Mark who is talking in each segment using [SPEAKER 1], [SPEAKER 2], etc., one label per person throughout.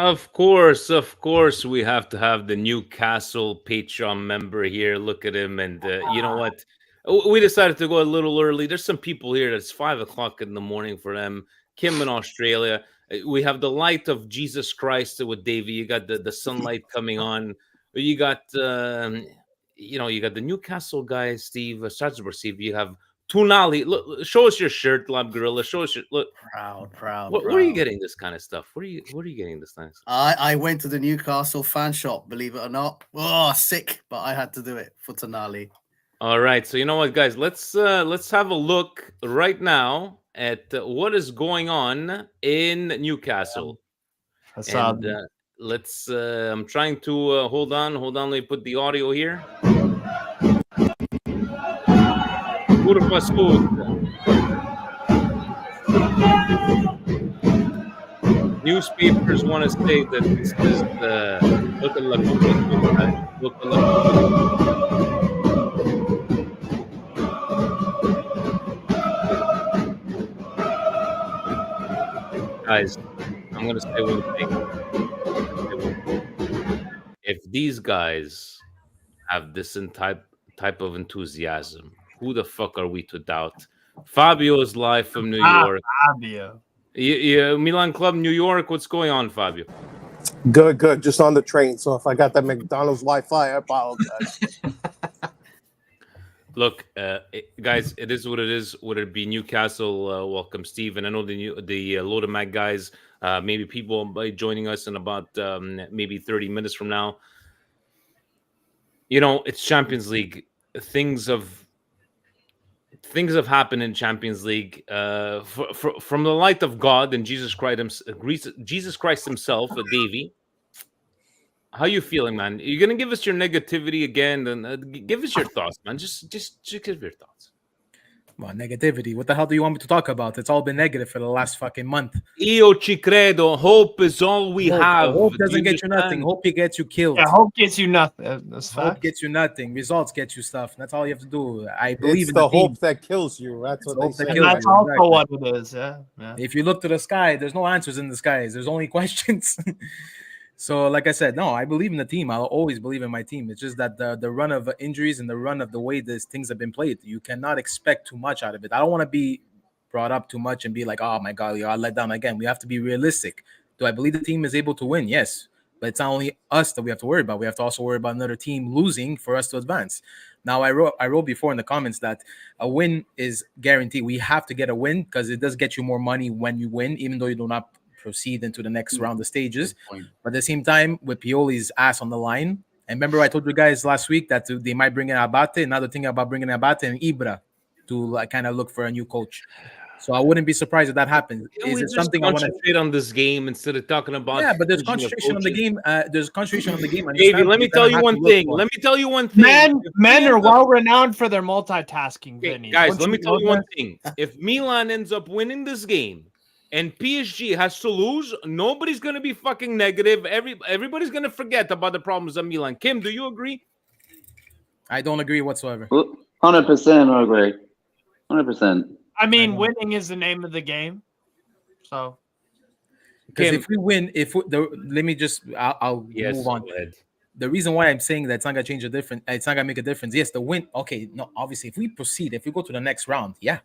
[SPEAKER 1] Of course, we have to have the Newcastle Patreon member here. Look at him, and you know what? We decided to go a little early. There's some people here that's 5 o'clock in the morning for them. Kim in Australia. We have the light of Jesus Christ with Davey. You got the sunlight coming on. You got you got the Newcastle guy, Steve Strasbourg. Steve, you have Tunali. Look, show us your shirt, Lab Gorilla. Show us your look.
[SPEAKER 2] Proud.
[SPEAKER 1] Where are you getting this kind of stuff? Where are you getting this kind of stuff?
[SPEAKER 2] I went to the Newcastle fan shop, believe it or not. Oh, sick, but I had to do it for Tonali.
[SPEAKER 1] All right, so you know what, guys? Let's have a look right now at what is going on in Newcastle, and let's. I'm trying to hold on. Let me put the audio here. Curva Sud. Newspapers want to say that this is the look at La Guys, I'm gonna say one thing. If these guys have this type of enthusiasm, who the fuck are we to doubt? Fabio is live from New York.
[SPEAKER 3] Fabio.
[SPEAKER 1] Milan Club, New York. What's going on, Fabio?
[SPEAKER 4] Good. Just on the train. So if I got that McDonald's Wi-Fi, I apologize.
[SPEAKER 1] Look, guys, it is what it is. Would it be Newcastle? Welcome, Steve. And I know the Load Mac guys. Maybe people will be joining us in about maybe 30 minutes from now. You know, it's Champions League. Things have happened in Champions League from the light of God and Jesus Christ himself, Davey. How you feeling, man? You're gonna give us your negativity again, and give us your thoughts, man. Just give your thoughts.
[SPEAKER 5] Well, negativity. What the hell do you want me to talk about? It's all been negative for the last fucking month.
[SPEAKER 1] Io ci credo. Hope is all we have.
[SPEAKER 5] Hope doesn't get you nothing. Hope it gets you killed.
[SPEAKER 3] Yeah, hope gets you nothing.
[SPEAKER 5] Hope gets you nothing. Results get you stuff. That's all you have to do. I believe in
[SPEAKER 4] the
[SPEAKER 5] team.
[SPEAKER 4] hope that kills you. That's what they say.
[SPEAKER 3] And that's also what it is. Yeah.
[SPEAKER 5] If you look to the sky, there's no answers in the skies. There's only questions. So, like I said, no, I believe in the team. I'll always believe in my team. It's just that the run of injuries and the run of the way these things have been played, you cannot expect too much out of it. I don't want to be brought up too much and be like, oh my God, I let down again. We have to be realistic. Do I believe the team is able to win? Yes. But it's not only us that we have to worry about. We have to also worry about another team losing for us to advance. Now, I wrote before in the comments that a win is guaranteed. We have to get a win because it does get you more money when you win, even though you do not proceed into the next round of stages. But at the same time, with Pioli's ass on the line, and remember I told you guys last week that they might bring in Abate. Now they're thinking about bringing Abate and Ibra to kind of look for a new coach. So I wouldn't be surprised if that happens. Is it something I want to
[SPEAKER 1] concentrate on this game instead of talking about?
[SPEAKER 5] Yeah, but there's concentration on the game. There's concentration on the game.
[SPEAKER 1] David, let me tell you one thing.
[SPEAKER 3] Men are well renowned for their multitasking.
[SPEAKER 1] Okay, guys, let me tell you one thing. If Milan ends up winning this game and PSG has to lose, nobody's going to be fucking negative. Everybody's going to forget about the problems of Milan. Kim, do you agree?
[SPEAKER 5] I don't agree whatsoever.
[SPEAKER 6] 100% agree. 100%.
[SPEAKER 3] I mean, winning is the name of the game. So,
[SPEAKER 5] because if we win, let me just, I'll move on. The reason why I'm saying that it's not going to change a difference, it's not going to make a difference. Yes, the win. Okay, no, obviously, if we proceed, if we go to the next round, yeah.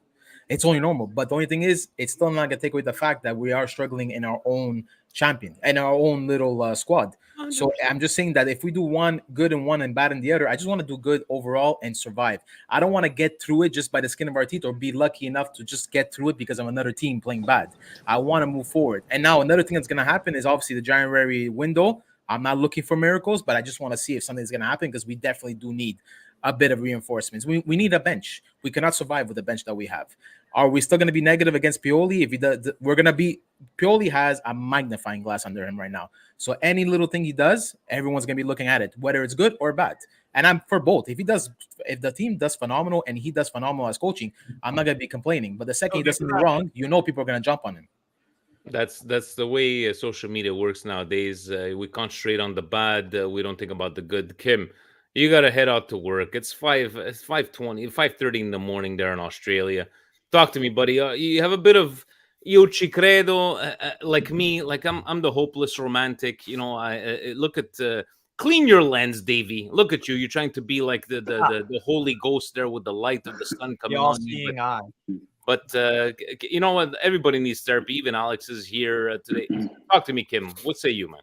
[SPEAKER 5] It's only normal, but the only thing is, it's still not gonna take away the fact that we are struggling in our own champion and our own little squad. So I'm just saying that if we do one good and one and bad in the other, I just want to do good overall and survive. I don't want to get through it just by the skin of our teeth or be lucky enough to just get through it because of another team playing bad. I want to move forward. And now another thing that's gonna happen is obviously the January window. I'm not looking for miracles, but I just want to see if something's gonna happen because we definitely do need a bit of reinforcements. We need a bench. We cannot survive with the bench that we have. Are we still going to be negative against Pioli? If he does, we're going to be. Pioli has a magnifying glass under him right now. So any little thing he does, everyone's going to be looking at it, whether it's good or bad. And I'm for both. If the team does phenomenal and he does phenomenal as coaching, I'm not going to be complaining. But the second he does something wrong, people are going to jump on him.
[SPEAKER 1] That's the way social media works nowadays. We concentrate on the bad. We don't think about the good. Kim, you got to head out to work. It's 5:30 in the morning there in Australia. Talk to me, buddy. You have a bit of Io ci credo, like me, like I'm the hopeless romantic. You know, I look at clean your lens, Davey. Look at you. You're trying to be like the Holy Ghost there with the light of the sun
[SPEAKER 3] The
[SPEAKER 1] coming on you.
[SPEAKER 3] all-seeing eye.
[SPEAKER 1] But you know what? Everybody needs therapy. Even Alex is here today. Talk to me, Kim. What say you, man?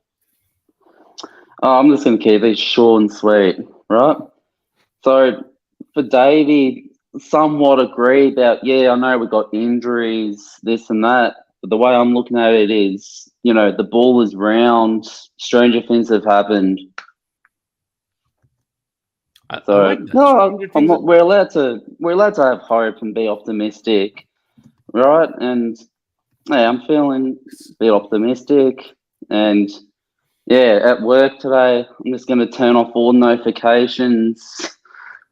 [SPEAKER 6] I'm just going to keep it short and sweet, right? So for Davey, somewhat agree about, yeah, I know we got injuries, this and that. But the way I'm looking at it is, you know, the ball is round. Stranger things have happened. So no, I'm not. We're allowed to have hope and be optimistic, right? And yeah, I'm feeling a bit optimistic. And yeah, at work today, I'm just going to turn off all notifications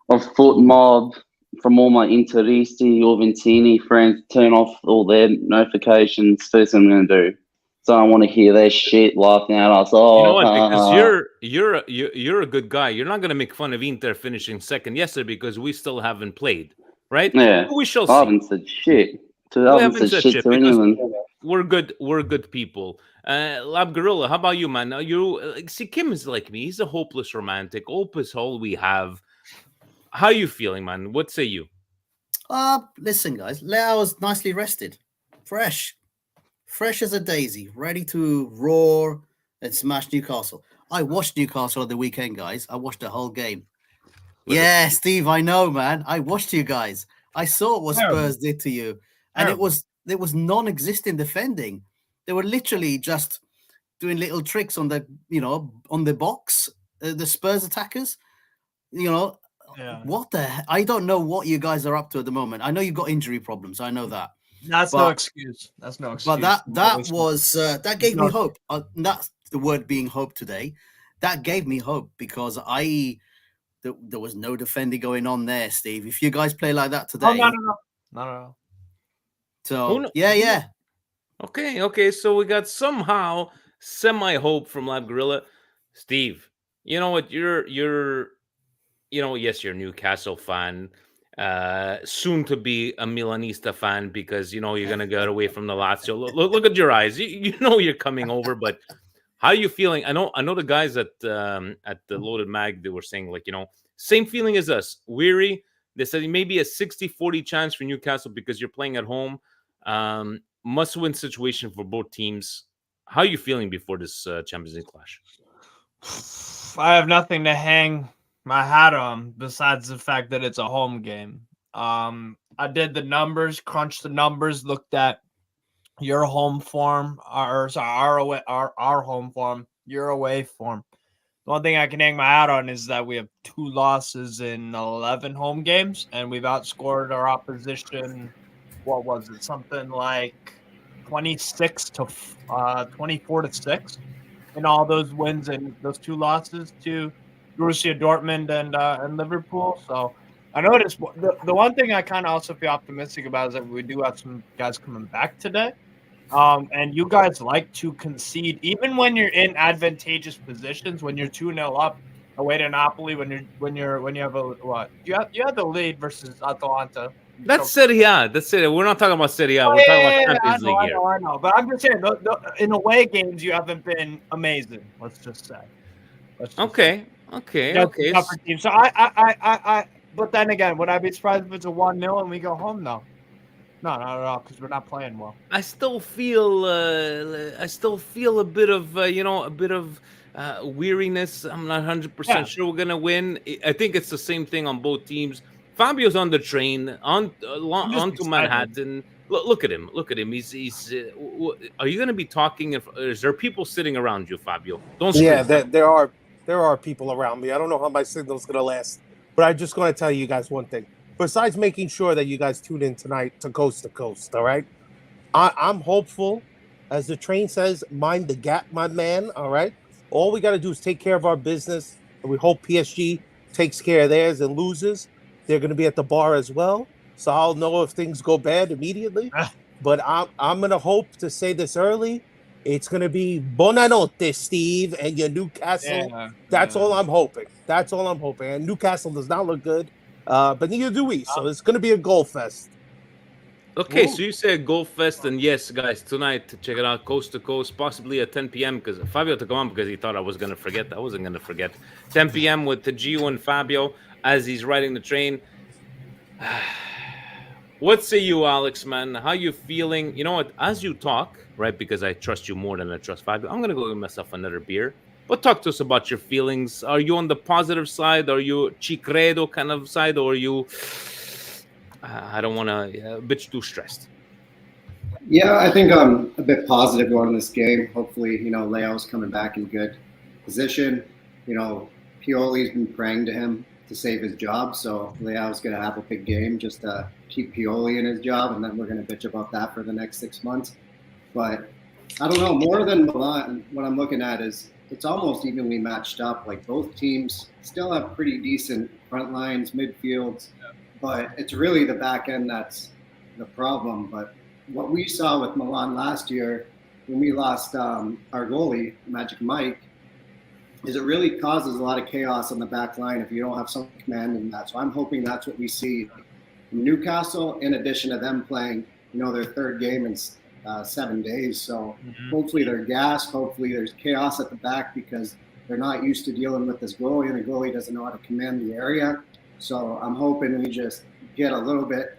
[SPEAKER 6] of Foot Mob from all my Interisti or Ventini friends. Turn off all their notifications. First thing I'm going to do. So I want to hear their shit laughing at us. Oh,
[SPEAKER 1] you know what? Because you're a good guy. You're not going to make fun of Inter finishing second yesterday because we still haven't played, right?
[SPEAKER 6] Yeah,
[SPEAKER 1] we shall see.
[SPEAKER 6] I haven't said shit. I haven't said shit to anyone.
[SPEAKER 1] We're good people. Lab Gorilla, how about you, man? You see, Kim is like me. He's a hopeless romantic. Hope is all we have. How you feeling, man? What say you?
[SPEAKER 2] Listen, guys. Leao was nicely rested, fresh as a daisy, ready to roar and smash Newcastle. I watched Newcastle on the weekend, guys. I watched the whole game. Yeah, Steve, I know, man. I watched you guys. I saw what Spurs did to you, and it was non-existent defending. They were literally just doing little tricks on the box. The Spurs attackers, what the? I don't know what you guys are up to at the moment. I know you've got injury problems. I know that.
[SPEAKER 3] That's no excuse. That's no excuse.
[SPEAKER 2] But that gave me hope. That's the word being hope today. That gave me hope because there was no defending going on there, Steve. If you guys play like that today,
[SPEAKER 3] no.
[SPEAKER 2] So yeah.
[SPEAKER 1] Okay. So we got somehow semi hope from Lab Gorilla. Steve, you know what? You're yes, you're a Newcastle fan. Soon to be a Milanista fan because you're gonna get away from the Lazio. Look at your eyes. You know you're coming over, but how are you feeling? I know the guys at the Loaded Mag, they were saying same feeling as us. Weary. They said maybe a 60-40 chance for Newcastle because you're playing at home. Must-win situation for both teams. How are you feeling before this Champions League clash?
[SPEAKER 3] I have nothing to hang my hat on besides the fact that it's a home game. I did the numbers, crunched the numbers, looked at your home form, our home form, your away form. The one thing I can hang my hat on is that we have 2 losses in 11 home games, and we've outscored our opposition. What was it? Something like 26 to 24 to 6 in all those wins and those 2 losses to Borussia Dortmund and Liverpool. So I noticed the one thing I kind of also feel optimistic about is that we do have some guys coming back today. And you guys like to concede even when you're in advantageous positions, when you're 2-0 up away to Napoli, when you have you had the lead versus Atalanta.
[SPEAKER 1] That's Serie A. That's it. We're not talking about Serie A. We're talking about Champions League here.
[SPEAKER 3] I know. But I'm just saying, in away games, you haven't been amazing. Let's just say.
[SPEAKER 1] Okay.
[SPEAKER 3] Tougher team. So I. But then again, would I be surprised if it's a 1-0 and we go home? No, not at all, because we're not playing well.
[SPEAKER 1] I still feel a bit of weariness. I'm not 100% sure we're gonna win. I think it's the same thing on both teams. Fabio's on the train on to Manhattan. Look at him. He's. Are you going to be talking? Is there people sitting around you, Fabio? Don't scream.
[SPEAKER 4] Yeah, there are people around me. I don't know how my signal's going to last, but I'm just going to tell you guys one thing. Besides making sure that you guys tune in tonight to Coast, all right? I'm hopeful. As the train says, mind the gap, my man, all right? All we got to do is take care of our business, and we hope PSG takes care of theirs and loses. They're going to be at the bar as well, so I'll know if things go bad immediately. But I'm going to hope to say this early. It's going to be Buonanotte, Steve, and your Newcastle. Yeah, That's all I'm hoping. And Newcastle does not look good, but neither do we. So it's going to be a goal fest.
[SPEAKER 1] Okay, so you said Goal Fest, and yes, guys, tonight, check it out, Coast to Coast, possibly at 10 p.m. because Fabio took on because he thought I was going to forget. I wasn't going to forget. 10 p.m. with Gio and Fabio as he's riding the train. What say you, Alex, man? How you feeling? You know what? As you talk, right, because I trust you more than I trust Fabio, I'm going to go get myself another beer. But talk to us about your feelings. Are you on the positive side? Are you ci credo kind of side? Or are you, I don't want to, a bit too stressed?
[SPEAKER 7] Yeah, I think I'm a bit positive going in this game. Hopefully, Leo's coming back in good position. Pioli's been praying to him to save his job, so Leo's going to have a big game just to keep Pioli in his job, and then we're going to bitch about that for the next 6 months. But I don't know, more than Milan, what I'm looking at is it's almost evenly matched up. Like both teams still have pretty decent front lines, midfields, but it's really the back end that's the problem. But what we saw with Milan last year when we lost our goalie, Magic Mike, is it really causes a lot of chaos on the back line if you don't have someone commanding that. So I'm hoping that's what we see from Newcastle, in addition to them playing, their third game in 7 days. So hopefully they're gassed. Hopefully there's chaos at the back because they're not used to dealing with this goalie, and the goalie doesn't know how to command the area. So I'm hoping we just get a little bit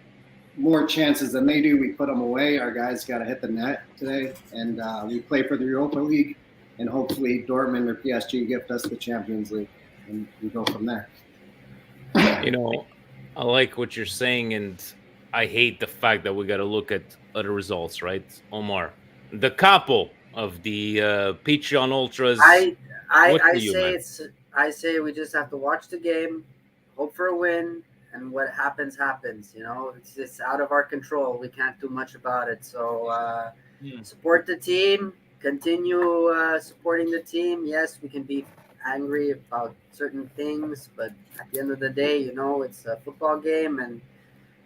[SPEAKER 7] more chances than they do. We put them away. Our guys got to hit the net today, and we play for the Europa League, and hopefully Dortmund or PSG gift us the Champions League, and we go from there.
[SPEAKER 1] I like what you're saying, and I hate the fact that we got to look at other results, right, Omar? The capo of the Patreon Ultras.
[SPEAKER 8] I say we just have to watch the game, hope for a win, and what happens, happens. It's out of our control. We can't do much about it. So support the team. Continue supporting the team. Yes, we can be angry about certain things, but at the end of the day, it's a football game, and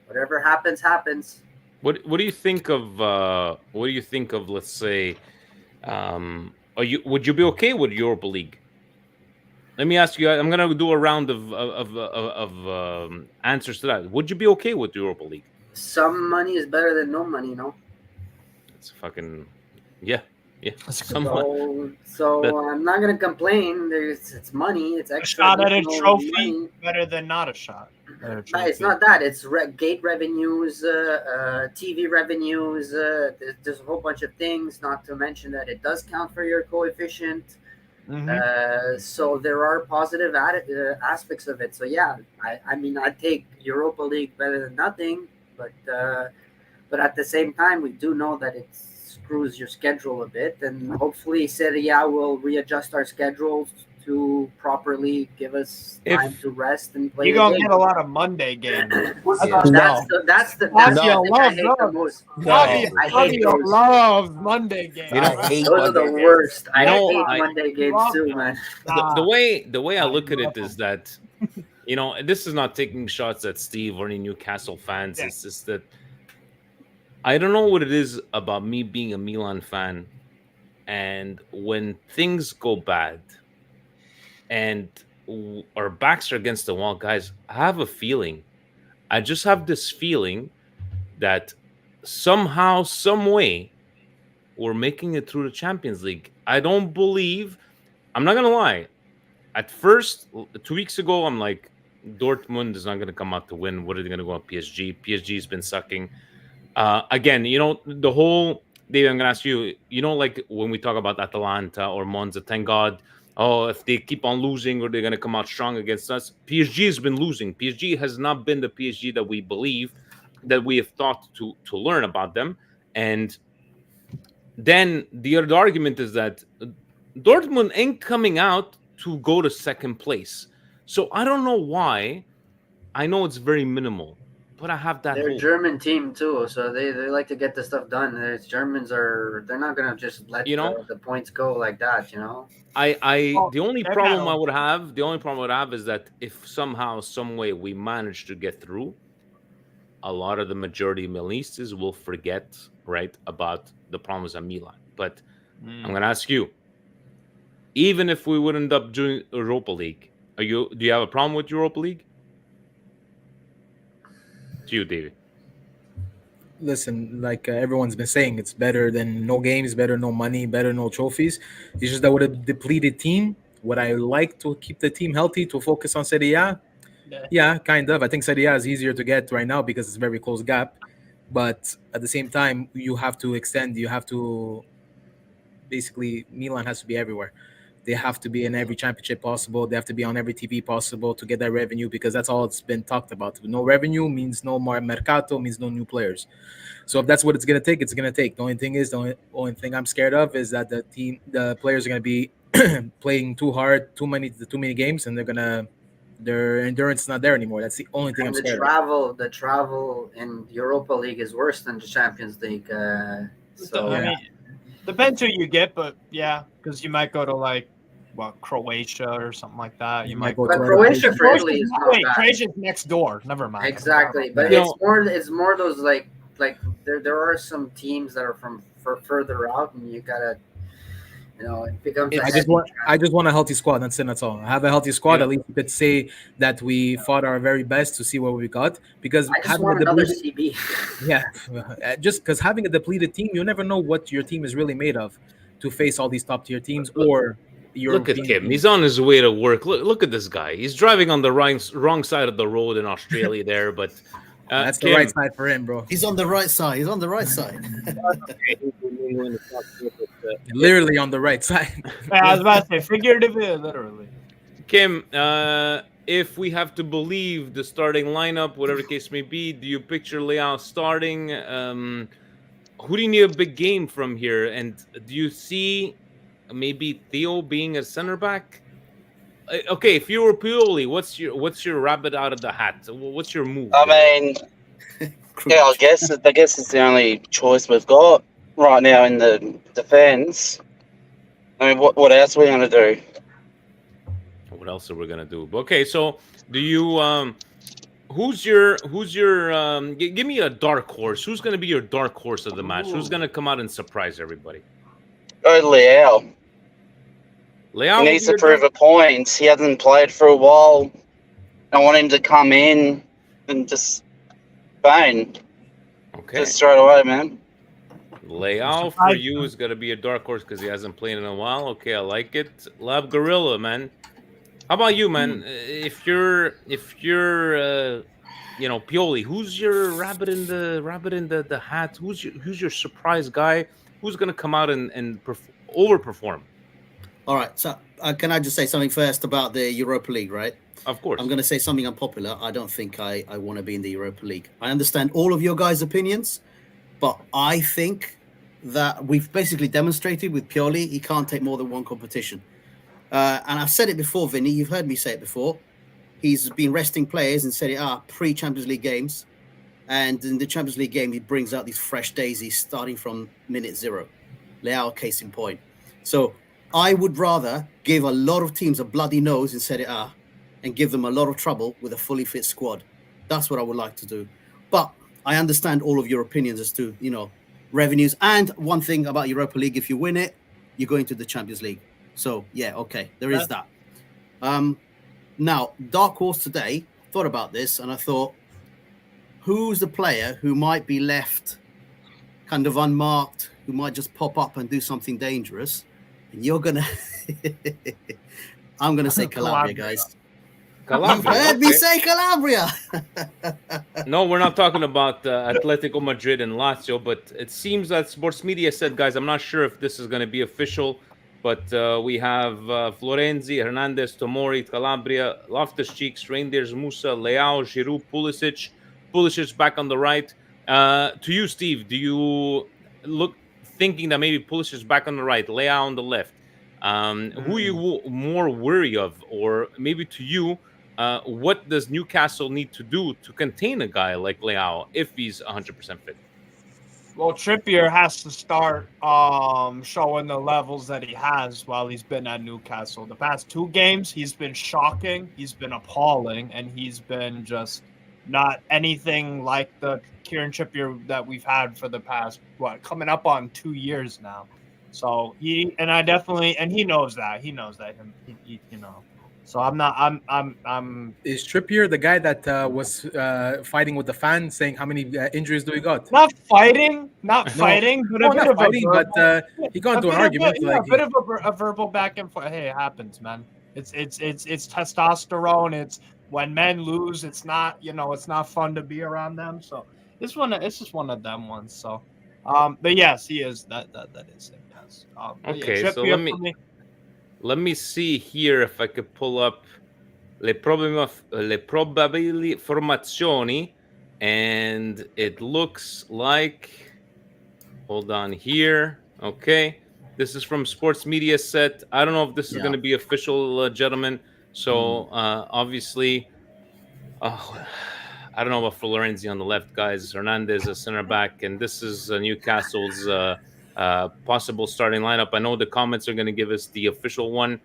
[SPEAKER 8] whatever happens, happens.
[SPEAKER 1] What do you think of? Let's say, would you be okay with Europa League? Let me ask you. I'm gonna do a round of answers to that. Would you be okay with Europa League?
[SPEAKER 8] Some money is better than no money,
[SPEAKER 1] It's fucking yeah.
[SPEAKER 8] So I'm not gonna complain. It's money. It's extra.
[SPEAKER 3] A shot at a trophy money. Better than not a shot.
[SPEAKER 8] It's not that. It's gate revenues, TV revenues. There's a whole bunch of things. Not to mention that it does count for your coefficient. So there are positive aspects of it. So yeah, I take Europa League better than nothing. But at the same time, we do know that it screws your schedule a bit, and hopefully Serie A will readjust our schedules to properly give us time to rest and play.
[SPEAKER 3] You're gonna get a lot of Monday games.
[SPEAKER 8] That's the
[SPEAKER 3] Fabio loves Monday games.
[SPEAKER 8] Those are the worst. I hate Monday games too, man.
[SPEAKER 1] The way I look at it is that, this is not taking shots at Steve or any Newcastle fans. Yeah. It's just that I don't know what it is about me being a Milan fan, and when things go bad and our backs are against the wall, guys, I have a feeling. I just have this feeling that somehow, some way, we're making it through the Champions League. I don't believe. I'm not gonna lie. At first, 2 weeks ago, I'm like, Dortmund is not gonna come out to win. What are they gonna go on PSG? PSG's been sucking. Again, the whole, David, I'm going to ask you, like when we talk about Atalanta or Monza, thank God, if they keep on losing or they're going to come out strong against us. PSG has been losing. PSG has not been the PSG that we believe, that we have thought to learn about them. And then the other argument is that Dortmund ain't coming out to go to second place. So I don't know why. I know it's very minimal, but I have that.
[SPEAKER 8] They're a
[SPEAKER 1] hope.
[SPEAKER 8] German team too, so they like to get the stuff done. Germans they're not gonna just let the points go like that.
[SPEAKER 1] The only problem I would have is that if somehow, some way we manage to get through, a lot of the majority of Milanistas will forget about the problems at Milan. But I'm gonna ask you, even if we would end up doing Europa League, do you have a problem with Europa League? To you, David.
[SPEAKER 5] listen, like everyone's been saying, it's better than no games, better no money, better no trophies. It's just that with a depleted team, would I like to keep the team healthy to focus on Serie A? Yeah, kind of. I think Serie A is easier to get right now because it's a very close gap. But at the same time, you have to extend. You have to basically Milan has to be everywhere. They have to be in every championship possible. They have to be on every TV possible to get that revenue because that's all it's been talked about. No revenue means no more mercato, means no new players. So if that's what it's gonna take, it's gonna take. The only thing is, the only thing I'm scared of is that the players are gonna be playing too hard, too many games, and their endurance is not there anymore. That's the only thing I'm
[SPEAKER 8] And
[SPEAKER 5] scared of.
[SPEAKER 8] the travel in Europa League is worse than the Champions League. So
[SPEAKER 3] I mean, depends who you get, but yeah, because you might go to like Croatia or something like that. You might go
[SPEAKER 8] but
[SPEAKER 3] to
[SPEAKER 8] Croatia for Italy is not bad.
[SPEAKER 3] Croatia's next door. Never mind.
[SPEAKER 8] Exactly, but it's more those like there are some teams that are from further out, and you gotta. It becomes.
[SPEAKER 5] I just want a healthy squad. That's it. That's all. I have a healthy squad. At least you could say that we fought our very best to see what we got. Because
[SPEAKER 8] I just want another CB.
[SPEAKER 5] Yeah, just because having a depleted team, you never know what your team is really made of to face all these top tier teams. Or
[SPEAKER 1] look at him. He's on his way to work. Look at this guy. He's driving on the wrong side of the road in Australia there, but.
[SPEAKER 5] That's the right side for him, bro.
[SPEAKER 2] He's on the right side. He's on the right side.
[SPEAKER 5] Literally on the right side.
[SPEAKER 3] I was about to say figuratively, literally.
[SPEAKER 1] Kim, if we have to believe the starting lineup, whatever the case may be, do you picture Leao starting? Who do you need a big game from here? And do you see maybe Theo being a center back? Okay, if you were Pioli, what's your rabbit out of the hat? What's your move?
[SPEAKER 6] I mean, yeah, I guess it's the only choice we've got right now in the defense. I mean, what else are we gonna do?
[SPEAKER 1] What else are we gonna do? Okay, so do you who's your give me a dark horse? Who's gonna be your dark horse of the match? Who's gonna come out and surprise everybody?
[SPEAKER 6] Leao. He needs to prove a point. He hasn't played for a while. I want him to come in and just bang.
[SPEAKER 1] Okay.
[SPEAKER 6] Just straight away, man.
[SPEAKER 1] Leao for you is going to be a dark horse because he hasn't played in a while. Okay, I like it. Lab Gorilla, man. How about you, man? If you're Pioli, who's your rabbit in the hat? Who's your surprise guy? Who's going to come out and overperform?
[SPEAKER 2] All right, so can I just say something first about the Europa League, right?
[SPEAKER 1] Of course.
[SPEAKER 2] I'm going to say something unpopular. I don't think I want to be in the Europa League. I understand all of your guys' opinions, but I think that we've basically demonstrated with Pioli, he can't take more than one competition. And I've said it before, Vinny. You've heard me say it before. He's been resting players and said it pre-Champions League games. And in the Champions League game, he brings out these fresh daisies starting from minute 0. Leao, case in point. So I would rather give a lot of teams a bloody nose in Serie A and give them a lot of trouble with a fully fit squad. That's what I would like to do. But I understand all of your opinions as to, revenues. And one thing about Europa League, if you win it, you're going to the Champions League. So, yeah, okay, there is that. Now, dark horse today, thought about this, and I thought, who's the player who might be left kind of unmarked, who might just pop up and do something dangerous? And you're going to... I'm going to say Calabria, guys.
[SPEAKER 1] Calabria.
[SPEAKER 2] You've heard me say Calabria.
[SPEAKER 1] No, we're not talking about Atletico Madrid and Lazio, but it seems that Sports Media said, guys, I'm not sure if this is going to be official, but we have Florenzi, Hernandez, Tomori, Calabria, Loftus-Cheek, Reindeers, Musa, Leao, Giroud, Pulisic back on the right. To you, Steve, do you look thinking that maybe Pulisic back on the right, Leao on the left? Who are you more worried of? Or maybe to you, what does Newcastle need to do to contain a guy like Leao if he's 100% fit?
[SPEAKER 3] Well, Trippier has to start showing the levels that he has while he's been at Newcastle. The past 2 games, he's been shocking, he's been appalling, and he's been just not anything like the Kieran Trippier that we've had for the past, coming up on 2 years now. So he knows that. So I'm.
[SPEAKER 5] Is Trippier the guy that was fighting with the fan, saying how many injuries do we got?
[SPEAKER 3] Not fighting, but a bit of
[SPEAKER 5] fighting,
[SPEAKER 3] a verbal,
[SPEAKER 5] but he got into an argument.
[SPEAKER 3] A bit of a verbal back and forth. Hey, it happens, man. It's testosterone. It's when men lose. It's not it's not fun to be around them. So it's just one of them ones. So, but yes, he is that is him. Yes.
[SPEAKER 1] Okay,
[SPEAKER 3] yeah,
[SPEAKER 1] so let me see here if I could pull up le probabili formazioni, and it looks like, hold on here. Okay, this is from Sports Media Set. I don't know if this is going to be official, gentlemen. So obviously, I don't know about Florenzi on the left, guys. Hernandez a center back, and this is Newcastle's possible starting lineup. I know the comments are going to give us the official one,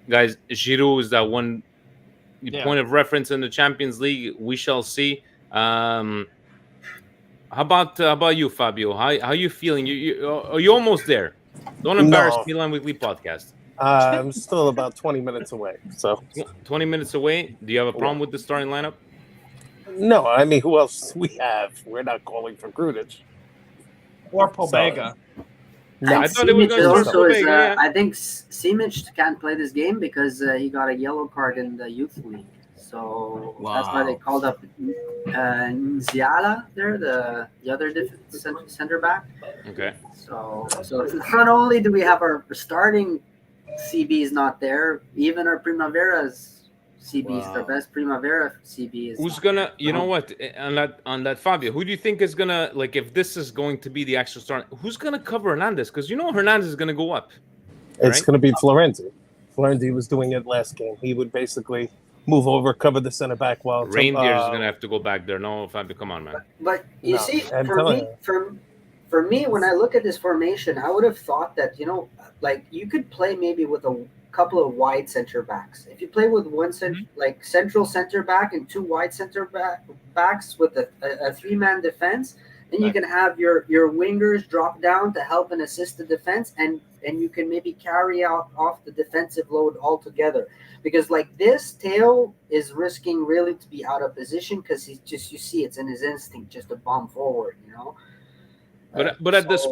[SPEAKER 1] guys. Giroud is that one point of reference in the Champions League. We shall see. How about you, Fabio? How you feeling? Are you almost there? Don't embarrass Milan Weekly Podcast.
[SPEAKER 4] I'm still about 20 minutes away. So
[SPEAKER 1] 20 minutes away. Do you have a problem with the starting lineup?
[SPEAKER 4] No, I mean, who else we have? We're not calling for Grunic
[SPEAKER 3] or Pobega.
[SPEAKER 8] No, I thought it was also is, I think Simic can't play this game because he got a yellow card in the youth league. So that's why they called up Nziala there, the other center back.
[SPEAKER 1] Okay.
[SPEAKER 8] So not only do we have our starting CBs not there, even our Primavera's CBs, the best Primavera CB is.
[SPEAKER 1] Who's gonna? You know what? On that Fabio, who do you think is gonna, like, if this is going to be the actual start? Who's gonna cover Hernandez? Because Hernandez is gonna go up.
[SPEAKER 4] It's gonna be Florenzi. Florenzi was doing it last game. He would basically move over, cover the center back while
[SPEAKER 1] Reindeer is gonna have to go back there. No, Fabio, come on, man.
[SPEAKER 8] But you see, for me, when I look at this formation, I would have thought that like you could play maybe with a couple of wide center backs. If you play with one like central center back and two wide center backs with a three-man defense, then you can have your wingers drop down to help and assist the defense, and you can maybe carry off the defensive load altogether. Because like this, Theo is risking really to be out of position because you see it's in his instinct just to bomb forward,
[SPEAKER 1] But at this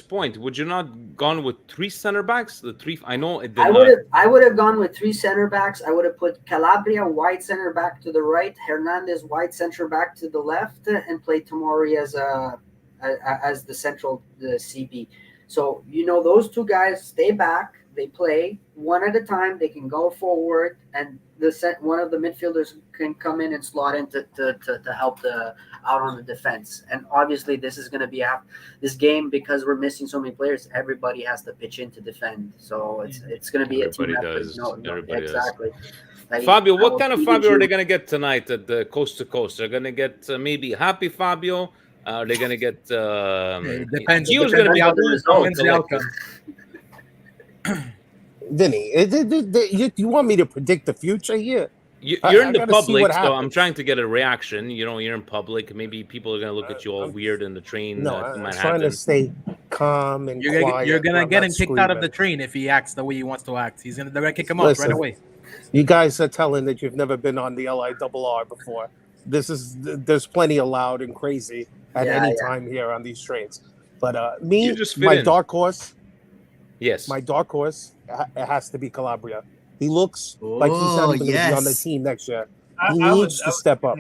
[SPEAKER 1] point, would you not gone with three center backs? The three, I know it did
[SPEAKER 8] I would have gone with three center backs. I would have put Calabria wide center back to the right, Hernandez wide center back to the left, and played Tomori as the central CB. So those two guys stay back. They play one at a time. They can go forward, and one of the midfielders can come in and slot in to help out on the defense. And obviously, this is going to be this game, because we're missing so many players. Everybody has to pitch in to defend. So it's going to be a team effort.
[SPEAKER 1] Everybody
[SPEAKER 8] exactly.
[SPEAKER 1] Like, Fabio, what kind of Fabio are they going to get tonight at the Coast to Coast? They're going to get maybe happy Fabio. Are they going to get?
[SPEAKER 5] It depends.
[SPEAKER 1] Gio's going to be out
[SPEAKER 5] the outcome.
[SPEAKER 4] Vinny, you want me to predict the future here?
[SPEAKER 1] You're in the public, so I'm trying to get a reaction. You're in public. Maybe people are going to look at you all weird in the train.
[SPEAKER 4] No, I'm trying to stay calm and quiet.
[SPEAKER 5] You're going to get him kicked out of the train if he acts the way he wants to act. He's going to kick him out right away.
[SPEAKER 4] You guys are telling that you've never been on the LIRR before. There's plenty of loud and crazy at any time here on these trains. But my dark horse.
[SPEAKER 1] Yes.
[SPEAKER 4] My dark horse, it has to be Calabria. He looks like he's not even going to be on the team next year. He needs to step up.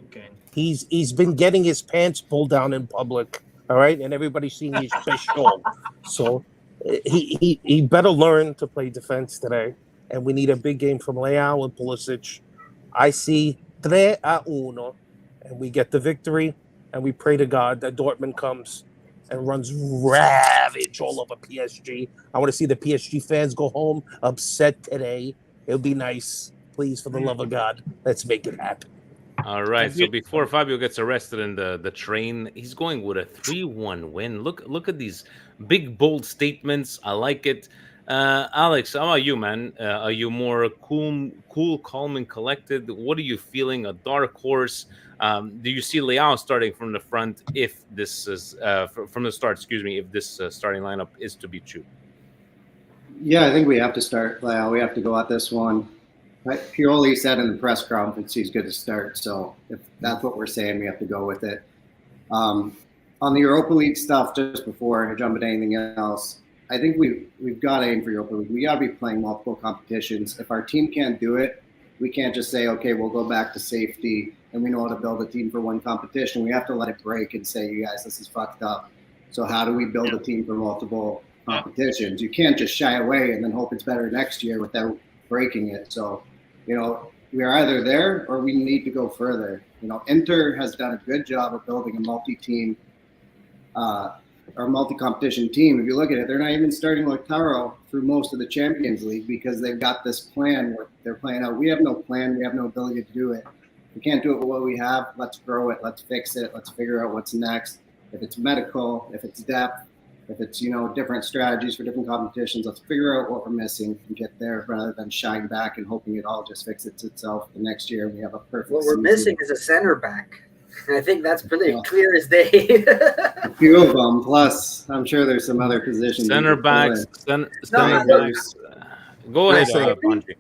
[SPEAKER 3] Okay.
[SPEAKER 4] He's been getting his pants pulled down in public, all right? And everybody's seeing his special. So he better learn to play defense today. And we need a big game from Leao and Pulisic. I see 3-1, and we get the victory. And we pray to God that Dortmund comes and runs ravage all over PSG. I want to see the PSG fans go home upset today. It'll be nice. Please, for the love of God, let's make it happen.
[SPEAKER 1] All right. So before Fabio gets arrested in the train, he's going with a 3-1 win. Look at these big, bold statements. I like it. Alex, how about you, man? Are you more cool, calm, and collected? What are you feeling? A dark horse? Do you see Leao starting from the front if this is from the start? Excuse me, if this starting lineup is to be true?
[SPEAKER 7] Yeah, I think we have to start. We have to go at this one. Pioli said in the press conference he's good to start. So if that's what we're saying, we have to go with it. On the Europa League stuff, just before I jump into anything else, I think we've got to aim for Europa League. We got to be playing multiple competitions. If our team can't do it, we can't just say, okay, we'll go back to safety and we know how to build a team for one competition. We have to let it break and say, you guys, this is fucked up. So how do we build a team for multiple competitions? You can't just shy away and then hope it's better next year without breaking it. So, we're either there or we need to go further. Inter has done a good job of building a multi-team or multi-competition team. If you look at it, they're not even starting Lautaro through most of the Champions League because they've got this plan where they're playing out. We have no plan. We have no ability to do it. We can't do it with what we have. Let's grow it. Let's fix it. Let's figure out what's next. If it's medical, if it's depth, if it's, different strategies for different competitions, let's figure out what we're missing and get there rather than shying back and hoping it all just fixes itself the next year and we have a perfect
[SPEAKER 8] What we're
[SPEAKER 7] season.
[SPEAKER 8] missing is a center back. I think that's pretty clear as day.
[SPEAKER 7] A few of them, plus I'm sure there's some other positions.
[SPEAKER 1] Center backs. Center backs. Go ahead, Andre.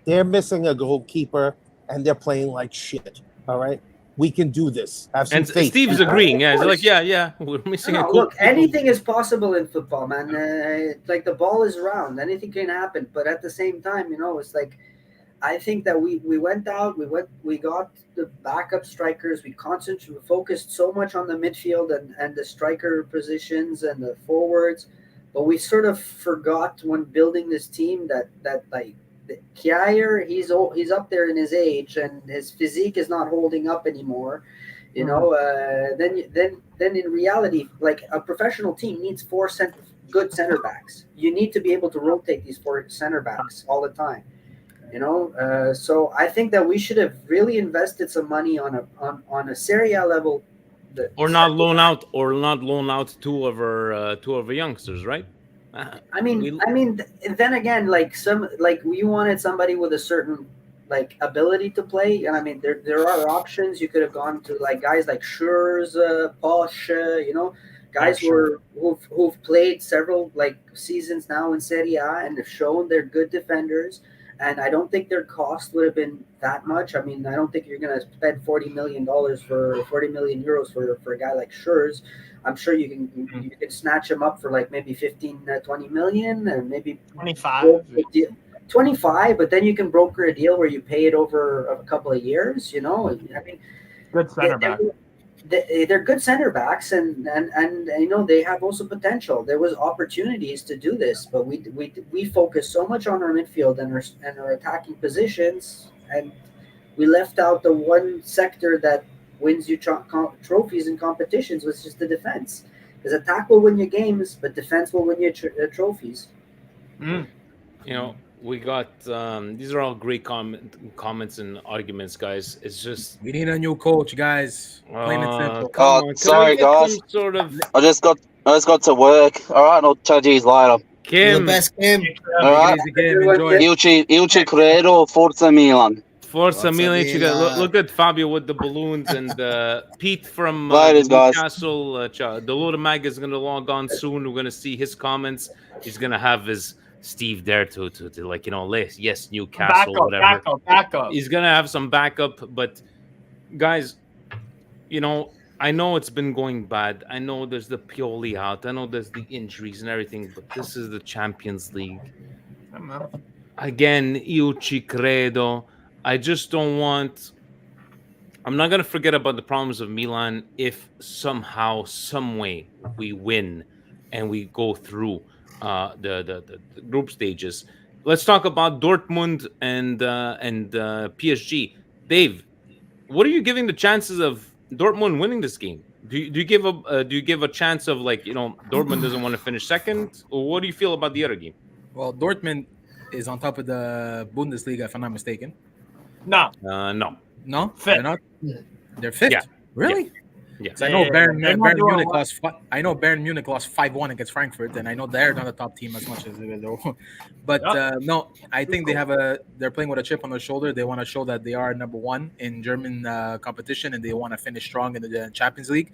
[SPEAKER 4] They're missing a goalkeeper and they're playing like shit. All right. We can do this. Have some faith.
[SPEAKER 1] Steve's agreeing. Yeah, he's like, yeah, we're missing a goal.
[SPEAKER 8] Look, anything is possible in football, man. Like the ball is round, anything can happen. But at the same time, it's like I think that we went out, we got the backup strikers. We focused so much on the midfield and the striker positions and the forwards, but we sort of forgot when building this team that like. Kjaer, he's up there in his age, and his physique is not holding up anymore. Then in reality, like a professional team needs four good center backs. You need to be able to rotate these four center backs all the time. So I think that we should have really invested some money on a Serie A level,
[SPEAKER 1] or not loan out two of our youngsters, right?
[SPEAKER 8] I mean, then again, we wanted somebody with a certain ability to play, and I mean, there are options. You could have gone to guys like Schurz, Posch, guys who've played several seasons now in Serie A and have shown they're good defenders. And I don't think their cost would have been that much. I mean, I don't think you're going to spend $40 million for 40 million euros for a guy like Schurz. I'm sure you can snatch him up for maybe 15, 20 million, and maybe 25. But then you can broker a deal where you pay it over a couple of years. I mean,
[SPEAKER 3] good center back.
[SPEAKER 8] They're good center backs, and they have also potential. There was opportunities to do this, but we focused so much on our midfield and our attacking positions, and we left out the one sector that wins you trophies and competitions, which is the defense. Because attack will win you games, but defense will win you trophies.
[SPEAKER 1] We got these are all great comments and arguments, guys. It's just
[SPEAKER 5] we need a new coach, guys. Plain and
[SPEAKER 9] simple. Sorry, guys. I just got to work. All right, I'll chat to you later.
[SPEAKER 2] Kim, the best Kim.
[SPEAKER 9] All right. Ilci Credo, Forza Milan.
[SPEAKER 1] Forza Milan. Look at Fabio with the balloons and Pete from
[SPEAKER 9] Newcastle.
[SPEAKER 1] The Lord Mag is going to log on soon. We're going to see his comments. He's going to have his Steve there to yes, Newcastle, whatever.
[SPEAKER 3] Backup.
[SPEAKER 1] He's gonna have some backup, but guys, I know it's been going bad. I know there's the Pioli out. I know there's the injuries and everything, but this is the Champions League. Again, io ci credo. I just don't want. I'm not gonna forget about the problems of Milan if somehow, some way, we win and we go through the group stages. Let's talk about Dortmund and PSG. Dave, what are you giving the chances of Dortmund winning this game? Do you give a chance of Dortmund doesn't want to finish second, or what do you feel about the other game?
[SPEAKER 5] Well, Dortmund is on top of the Bundesliga, if I'm not mistaken.
[SPEAKER 3] No.
[SPEAKER 5] No,
[SPEAKER 3] fifth.
[SPEAKER 5] They're not. They're fifth.
[SPEAKER 1] Yeah.
[SPEAKER 5] Really?
[SPEAKER 1] Yes.
[SPEAKER 5] I know Bayern Munich lost. I know Bayern Munich lost 5-1 against Frankfurt, and I know they're not a top team as much as they though. But no, I think they're playing with a chip on their shoulder. They want to show that they are number one in German competition, and they want to finish strong in the Champions League.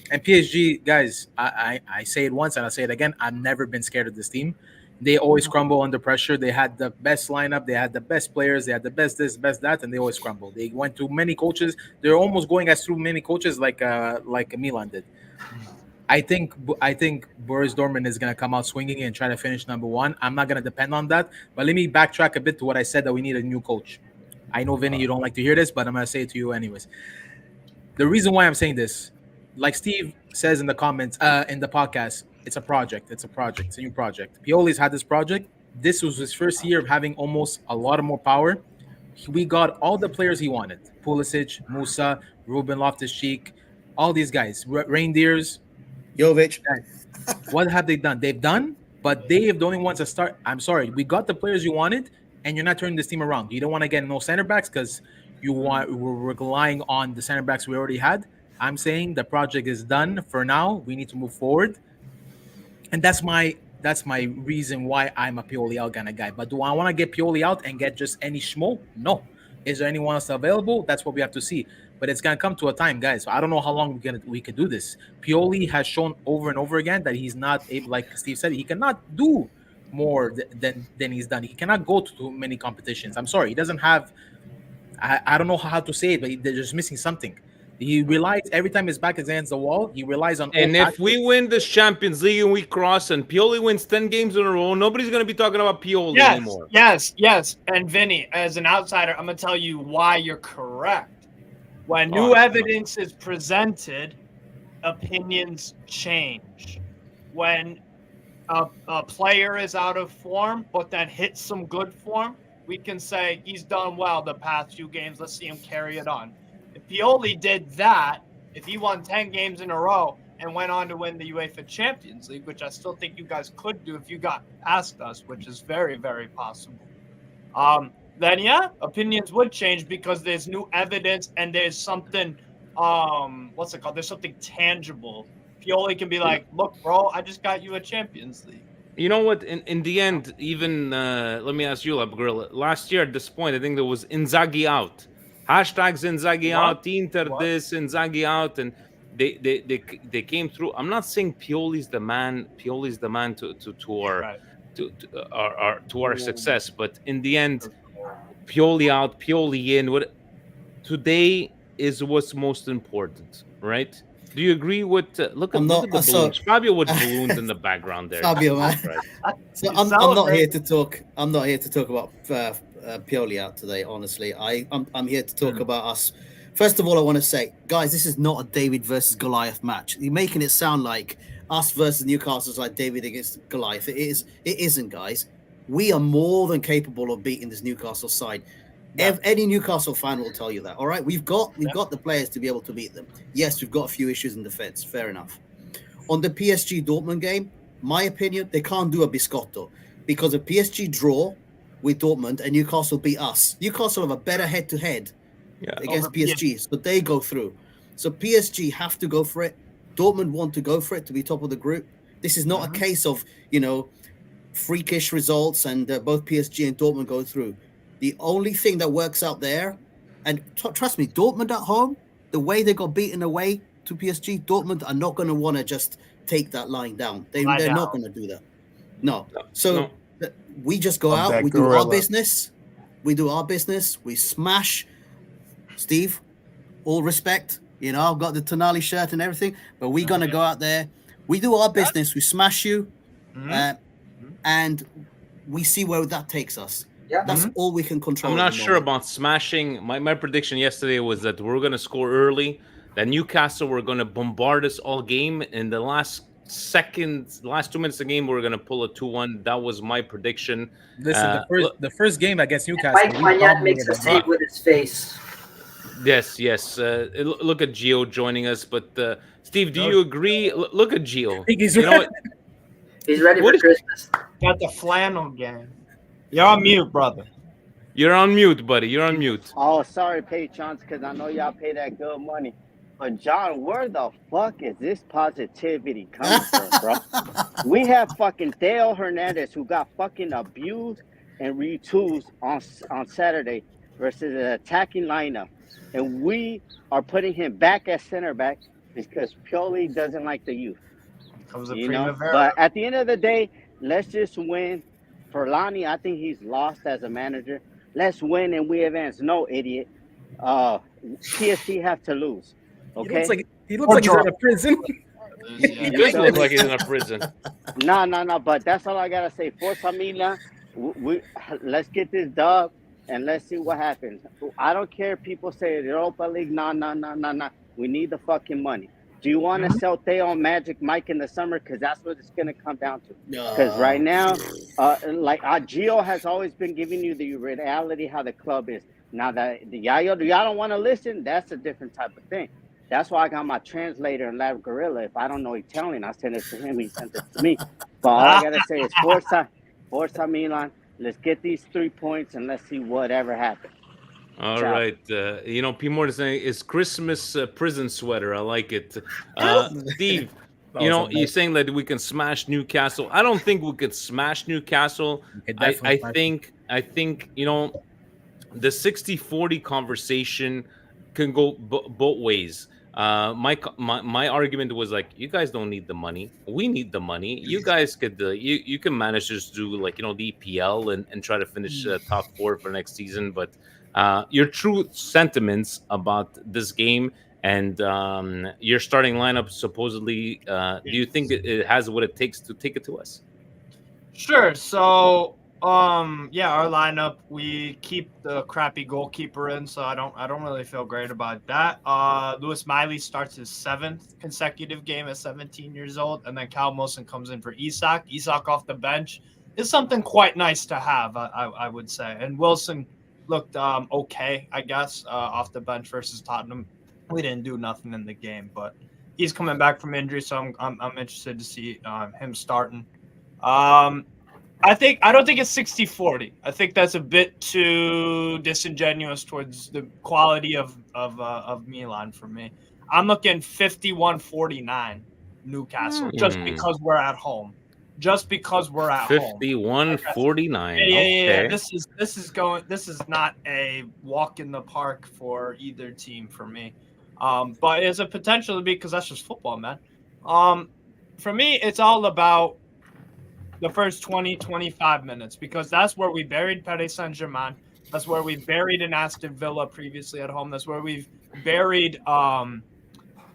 [SPEAKER 5] And PSG, guys, I say it once and I say it again. I've never been scared of this team. They always crumble under pressure. They had the best lineup. They had the best players. They had the best this, best that, and they always crumble. They went through many coaches. They're almost going as through many coaches like Milan did. I think Boris Dortmund is gonna come out swinging and try to finish number one. I'm not gonna depend on that. But let me backtrack a bit to what I said that we need a new coach. I know Vinny, you don't like to hear this, but I'm gonna say it to you anyways. The reason why I'm saying this, like Steve says in the comments, in the podcast, it's a project. It's a project. It's a new project. Pioli's had this project. This was his first year of having almost a lot of more power. We got all the players he wanted: Pulisic, Musa, Ruben Loftus-Cheek, all these guys, reindeers.
[SPEAKER 2] Jovic.
[SPEAKER 5] What have they done? They've done, but they have the only ones that start. I'm sorry, we got the players you wanted, and you're not turning this team around. You don't want to get no center backs because we're relying on the center backs we already had. I'm saying the project is done for now. We need to move forward, and that's my reason why I'm a Pioli out kind of guy. But do I want to get Pioli out and get just any schmo? No. Is there anyone else available? That's what we have to see. But it's gonna come to a time, guys. So I don't know how long we could do this. Pioli has shown over and over again that he's not able, like Steve said, he cannot do more than he's done. He cannot go to too many competitions. I'm sorry, he doesn't have. I don't know how to say it, but they're just missing something. He relies every time his back is against the wall. He relies on.
[SPEAKER 1] And if we win this Champions League and we cross, and Pioli wins 10 games in a row, nobody's going to be talking about Pioli anymore.
[SPEAKER 3] Yes. And Vinny, as an outsider, I'm going to tell you why you're correct. When new evidence is presented, opinions change. When a player is out of form, but then hits some good form, we can say he's done well the past few games. Let's see him carry it on. If Pioli did that, if he won 10 games in a row and went on to win the UEFA Champions League, which I still think you guys could do if you got past us, which is very, very possible, then yeah, opinions would change because there's new evidence and there's something, what's it called? There's something tangible. Pioli can be like, look, bro, I just got you a Champions League.
[SPEAKER 1] You know what? In the end, even let me ask you, Gorilla. Last year at this point, I think there was Inzaghi out. Hashtags Inzaghi out, Inter this, Inzaghi out, and they came through. I'm not saying Pioli's the man. Pioli's the man to our success, but in the end, Pioli out, Pioli in. What today is what's most important, right? Do you agree with? Look at the balloons. Fabio with balloons in the background there.
[SPEAKER 2] Fabio, man. So I'm not here to talk. I'm not here to talk about Pioli out today. Honestly, I'm here to talk about us. First of all, I want to say, guys, this is not a David versus Goliath match. You're making it sound like us versus Newcastle is like David against Goliath. It isn't, guys. We are more than capable of beating this Newcastle side. Any Newcastle fan will tell you that. All right, we've got the players to be able to beat them. Yes, we've got a few issues in defense. Fair enough. On the PSG Dortmund game, my opinion, they can't do a biscotto because if PSG draw with Dortmund and Newcastle beat us, Newcastle have a better head-to-head against PSG, so they go through. So PSG have to go for it. Dortmund want to go for it to be top of the group. This is not a case of freakish results and both PSG and Dortmund go through. The only thing that works out there, and trust me, Dortmund at home, the way they got beaten away to PSG, Dortmund are not going to want to just take that line down. They're not going to do that. No. So we just go out, we do our business. We do our business. We smash. Steve, all respect. I've got the Tonali shirt and everything, but we're going to go out there. We do our business. We smash you. And we see where that takes us. Yeah, that's all we can control.
[SPEAKER 1] I'm not sure about smashing. My prediction yesterday was that we're going to score early, that Newcastle were going to bombard us all game. In the last 2 minutes of the game, we're going to pull a 2-1. That was my prediction.
[SPEAKER 5] Listen, the first game against Newcastle.
[SPEAKER 8] Mike Pie-IX makes a save with his face.
[SPEAKER 1] Yes. Look at Gio joining us. But Steve, do you agree? Look at Gio.
[SPEAKER 8] He's ready for Christmas.
[SPEAKER 3] Got the flannel game. You're on mute, brother.
[SPEAKER 1] You're on mute, buddy. You're on mute.
[SPEAKER 10] Oh, sorry, patrons, because I know y'all pay that good money. But, John, where the fuck is this positivity coming from, bro? We have fucking Theo Hernandez, who got fucking abused and retools on Saturday versus an attacking lineup. And we are putting him back at center back because Pioli doesn't like the youth.
[SPEAKER 3] You know,
[SPEAKER 10] but at the end of the day, let's just win. For Lonnie, I think he's lost as a manager. Let's win and we advance. No, idiot. PSG have to lose. Okay.
[SPEAKER 5] He looks like he's in a prison.
[SPEAKER 1] He does look like he's in a prison.
[SPEAKER 10] No. But that's all I gotta say. Forza Milan. Let's get this dub and let's see what happens. I don't care if people say Europa League. No. We need the fucking money. Do you want to sell Theo and Magic Mike in the summer? Because that's what it's going to come down to. Because right now, Gio has always been giving you the reality how the club is. Now that y'all don't want to listen, that's a different type of thing. That's why I got my translator in Lab Gorilla. If I don't know Italian, I send it to him. He sends it to me. But all I got to say is Forza Milan. Let's get these 3 points and let's see whatever happens.
[SPEAKER 1] All right. P. Morton saying it's Christmas prison sweater. I like it. Steve, you're saying that we can smash Newcastle. I don't think we could smash Newcastle. I think the 60-40 conversation can go both ways. My argument was like, you guys don't need the money. We need the money. You guys could you can manage to just do the EPL and try to finish top 4 for next season. But your true sentiments about this game and your starting lineup supposedly, do you think it has what it takes to take it to us?
[SPEAKER 3] Sure. So our lineup, we keep the crappy goalkeeper in, so I don't really feel great about that. Lewis Miley starts his 7th consecutive game at 17 years old, and then Cal Wilson comes in for Isak. Isak off the bench is something quite nice to have, I would say. And Wilson looked okay, I guess, off the bench versus Tottenham. We didn't do nothing in the game, but he's coming back from injury, so I'm interested to see him starting. I don't think it's 60-40. I think that's a bit too disingenuous towards the quality of Milan for me. I'm looking 51-49 Newcastle just because we're at home. Just because we're at
[SPEAKER 1] 51-49.
[SPEAKER 3] Yeah. This is not a walk in the park for either team for me. But it's a potential to be, because that's just football, man. For me, it's all about the first 20-25 minutes, because that's where we buried Paris Saint-Germain. That's where we buried an Aston Villa previously at home. That's where we've buried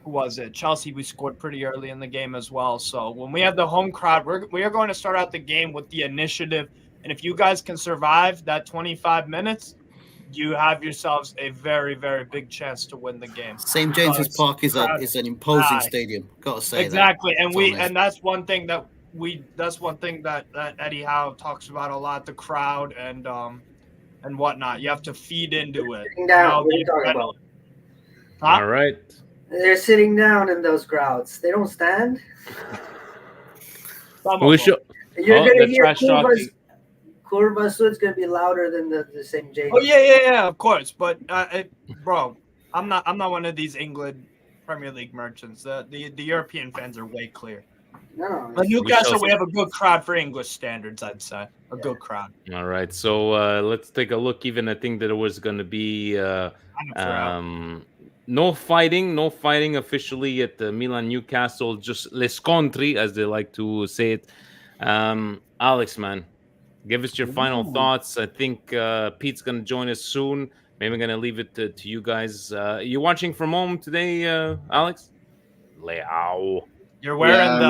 [SPEAKER 3] who was it? Chelsea. We scored pretty early in the game as well. So when we have the home crowd, we are going to start out the game with the initiative. And if you guys can survive that 25 minutes, you have yourselves a very, very big chance to win the game.
[SPEAKER 2] St. James's Park is an imposing stadium. Got to say
[SPEAKER 3] exactly. That. And that's one thing that Eddie Howe talks about a lot, the crowd and whatnot. You have to feed into it.
[SPEAKER 8] Sitting down. What are you talking about?
[SPEAKER 1] All right.
[SPEAKER 8] They're sitting down in those crowds. They don't stand.
[SPEAKER 1] We should.
[SPEAKER 8] You're gonna hear Curva, so it's gonna be louder than the St. James.
[SPEAKER 3] Oh yeah, of course. But bro, I'm not one of these England Premier League merchants. The European fans are way clear.
[SPEAKER 8] No,
[SPEAKER 3] but Newcastle, we have a good crowd for English standards, I'd say. A good crowd.
[SPEAKER 1] All right, so let's take a look. Even I think that it was going to be no fighting officially at the Milan Newcastle, just les scontri, as they like to say it. Alex, man, give us your final thoughts. I think Pete's going to join us soon. Maybe I'm going to leave it to you guys. You watching from home today, Alex? Leao.
[SPEAKER 3] We're wearing the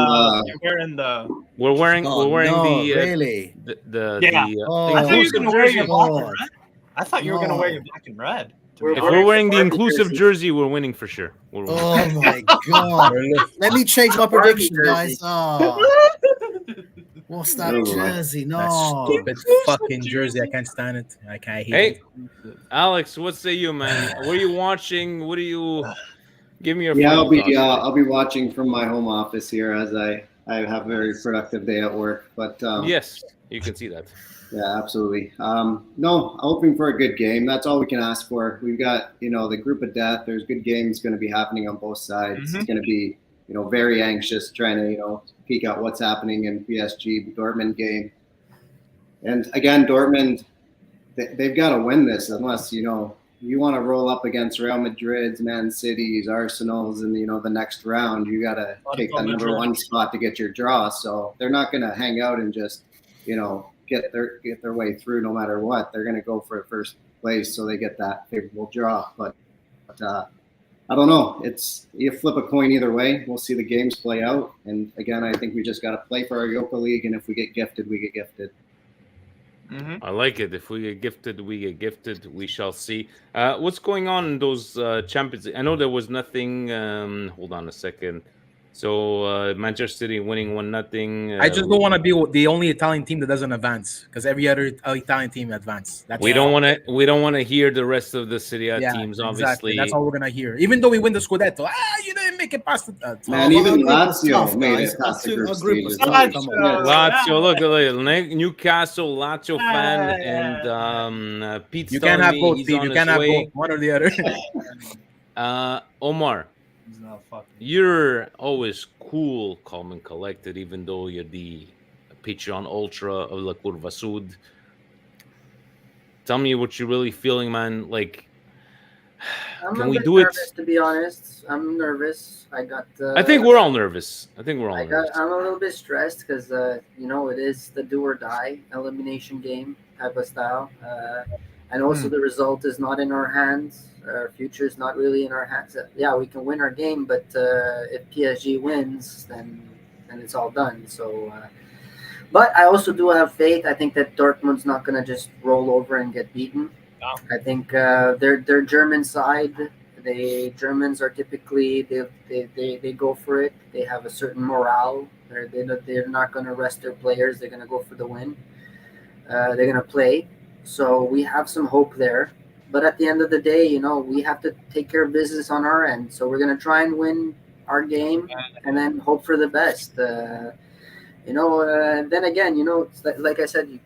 [SPEAKER 3] I thought you were gonna wear your black and red.
[SPEAKER 1] If we're wearing the inclusive jersey, we're winning for sure.
[SPEAKER 2] Oh my god! Let me change my prediction, guys. What's that jersey? No,
[SPEAKER 5] that stupid fucking jersey. I can't stand it. I hate it.
[SPEAKER 1] Alex, what say you, man? What are you watching? What are you? Give me your.
[SPEAKER 7] I'll be watching from my home office here as I have a very productive day at work. But
[SPEAKER 1] yes, you can see that.
[SPEAKER 7] Yeah, absolutely. No, hoping for a good game. That's all we can ask for. We've got the group of death. There's good games going to be happening on both sides. Mm-hmm. It's going to be very anxious trying to peek out what's happening in PSG Dortmund game. And again, Dortmund, they've got to win this unless you want to roll up against Real Madrid's, Man City's, Arsenal's, and the next round, you got to take that number one spot to get your draw. So they're not going to hang out and just get their way through no matter what. They're going to go for first place so they get that favorable draw. But I don't know. You flip a coin either way. We'll see the games play out. And again, I think we just got to play for our Europa League, and if we get gifted, we get gifted.
[SPEAKER 1] I like it. If we get gifted, we get gifted. We shall see. What's going on in those Champions? I know there was nothing. Hold on a second. So Manchester City winning 1-0.
[SPEAKER 5] I just don't want to be the only Italian team that doesn't advance, because every other Italian team advance.
[SPEAKER 1] We don't want to. We don't want to hear the rest of the Serie A teams. Obviously,
[SPEAKER 5] exactly. That's all we're gonna hear. Even though we win the Scudetto, you didn't make it past the.
[SPEAKER 7] Man, even Lazio made it past the group stages.
[SPEAKER 1] Lazio, look, Newcastle, Lazio fan, and Pete.
[SPEAKER 5] You can't have both, Pete. You can't have both, one or the other.
[SPEAKER 1] Omar. You're always cool, calm, and collected, even though you're the Patreon Ultra of La Curva Sud. Tell me what you're really feeling, man. Like, can we do
[SPEAKER 8] nervous, to be honest. I'm nervous.
[SPEAKER 1] I think we're all nervous. I'm
[SPEAKER 8] a little bit stressed because, it is the do or die elimination game type of style. And also the result is not in our hands. Our future is not really in our hands. Yeah, we can win our game, but if PSG wins, then it's all done. So, but I also do have faith. I think that Dortmund's not going to just roll over and get beaten. No. I think their German side. Germans are typically they go for it. They have a certain morale. They're not going to rest their players. They're going to go for the win. They're going to play. So we have some hope there. But at the end of the day, we have to take care of business on our end. So we're going to try and win our game and then hope for the best. Then again, like I said,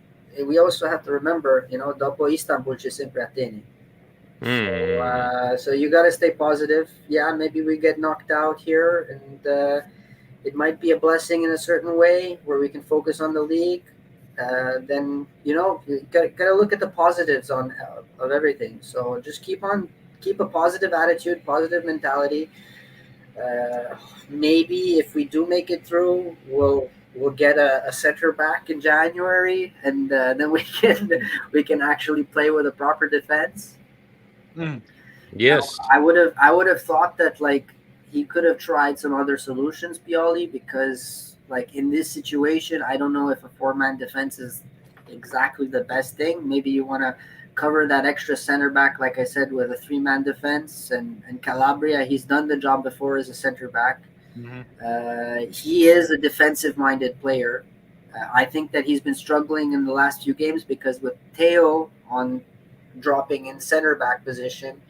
[SPEAKER 8] we also have to remember, dopo Istanbul ci sempre Atene. So you got to stay positive. Yeah, maybe we get knocked out here, and it might be a blessing in a certain way where we can focus on the league. Then you gotta look at the positives of everything. So just keep a positive attitude, positive mentality. Maybe if we do make it through, we'll get a center back in January, and then we can actually play with a proper defense.
[SPEAKER 1] Yes,
[SPEAKER 8] I would have thought that he could have tried some other solutions, Pioli, because. In this situation, I don't know if a 4-man defense is exactly the best thing. Maybe you want to cover that extra center back, like I said, with a 3-man defense. And Calabria, he's done the job before as a center back. Mm-hmm. He is a defensive-minded player. I think that he's been struggling in the last few games because with Theo on dropping in center back position,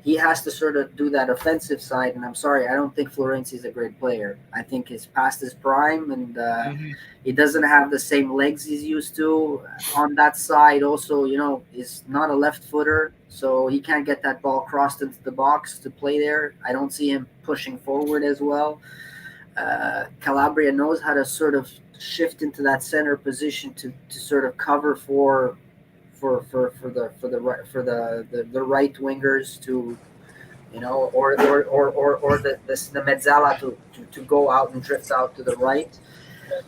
[SPEAKER 8] he has to sort of do that offensive side, and I'm sorry, I don't think Florenzi is a great player. I think he's past his prime, and he doesn't have the same legs he's used to. On that side, also, is not a left footer, so he can't get that ball crossed into the box to play there. I don't see him pushing forward as well. Calabria knows how to sort of shift into that center position to sort of cover for the right wingers to, or the mezzala to go out and drift out to the right.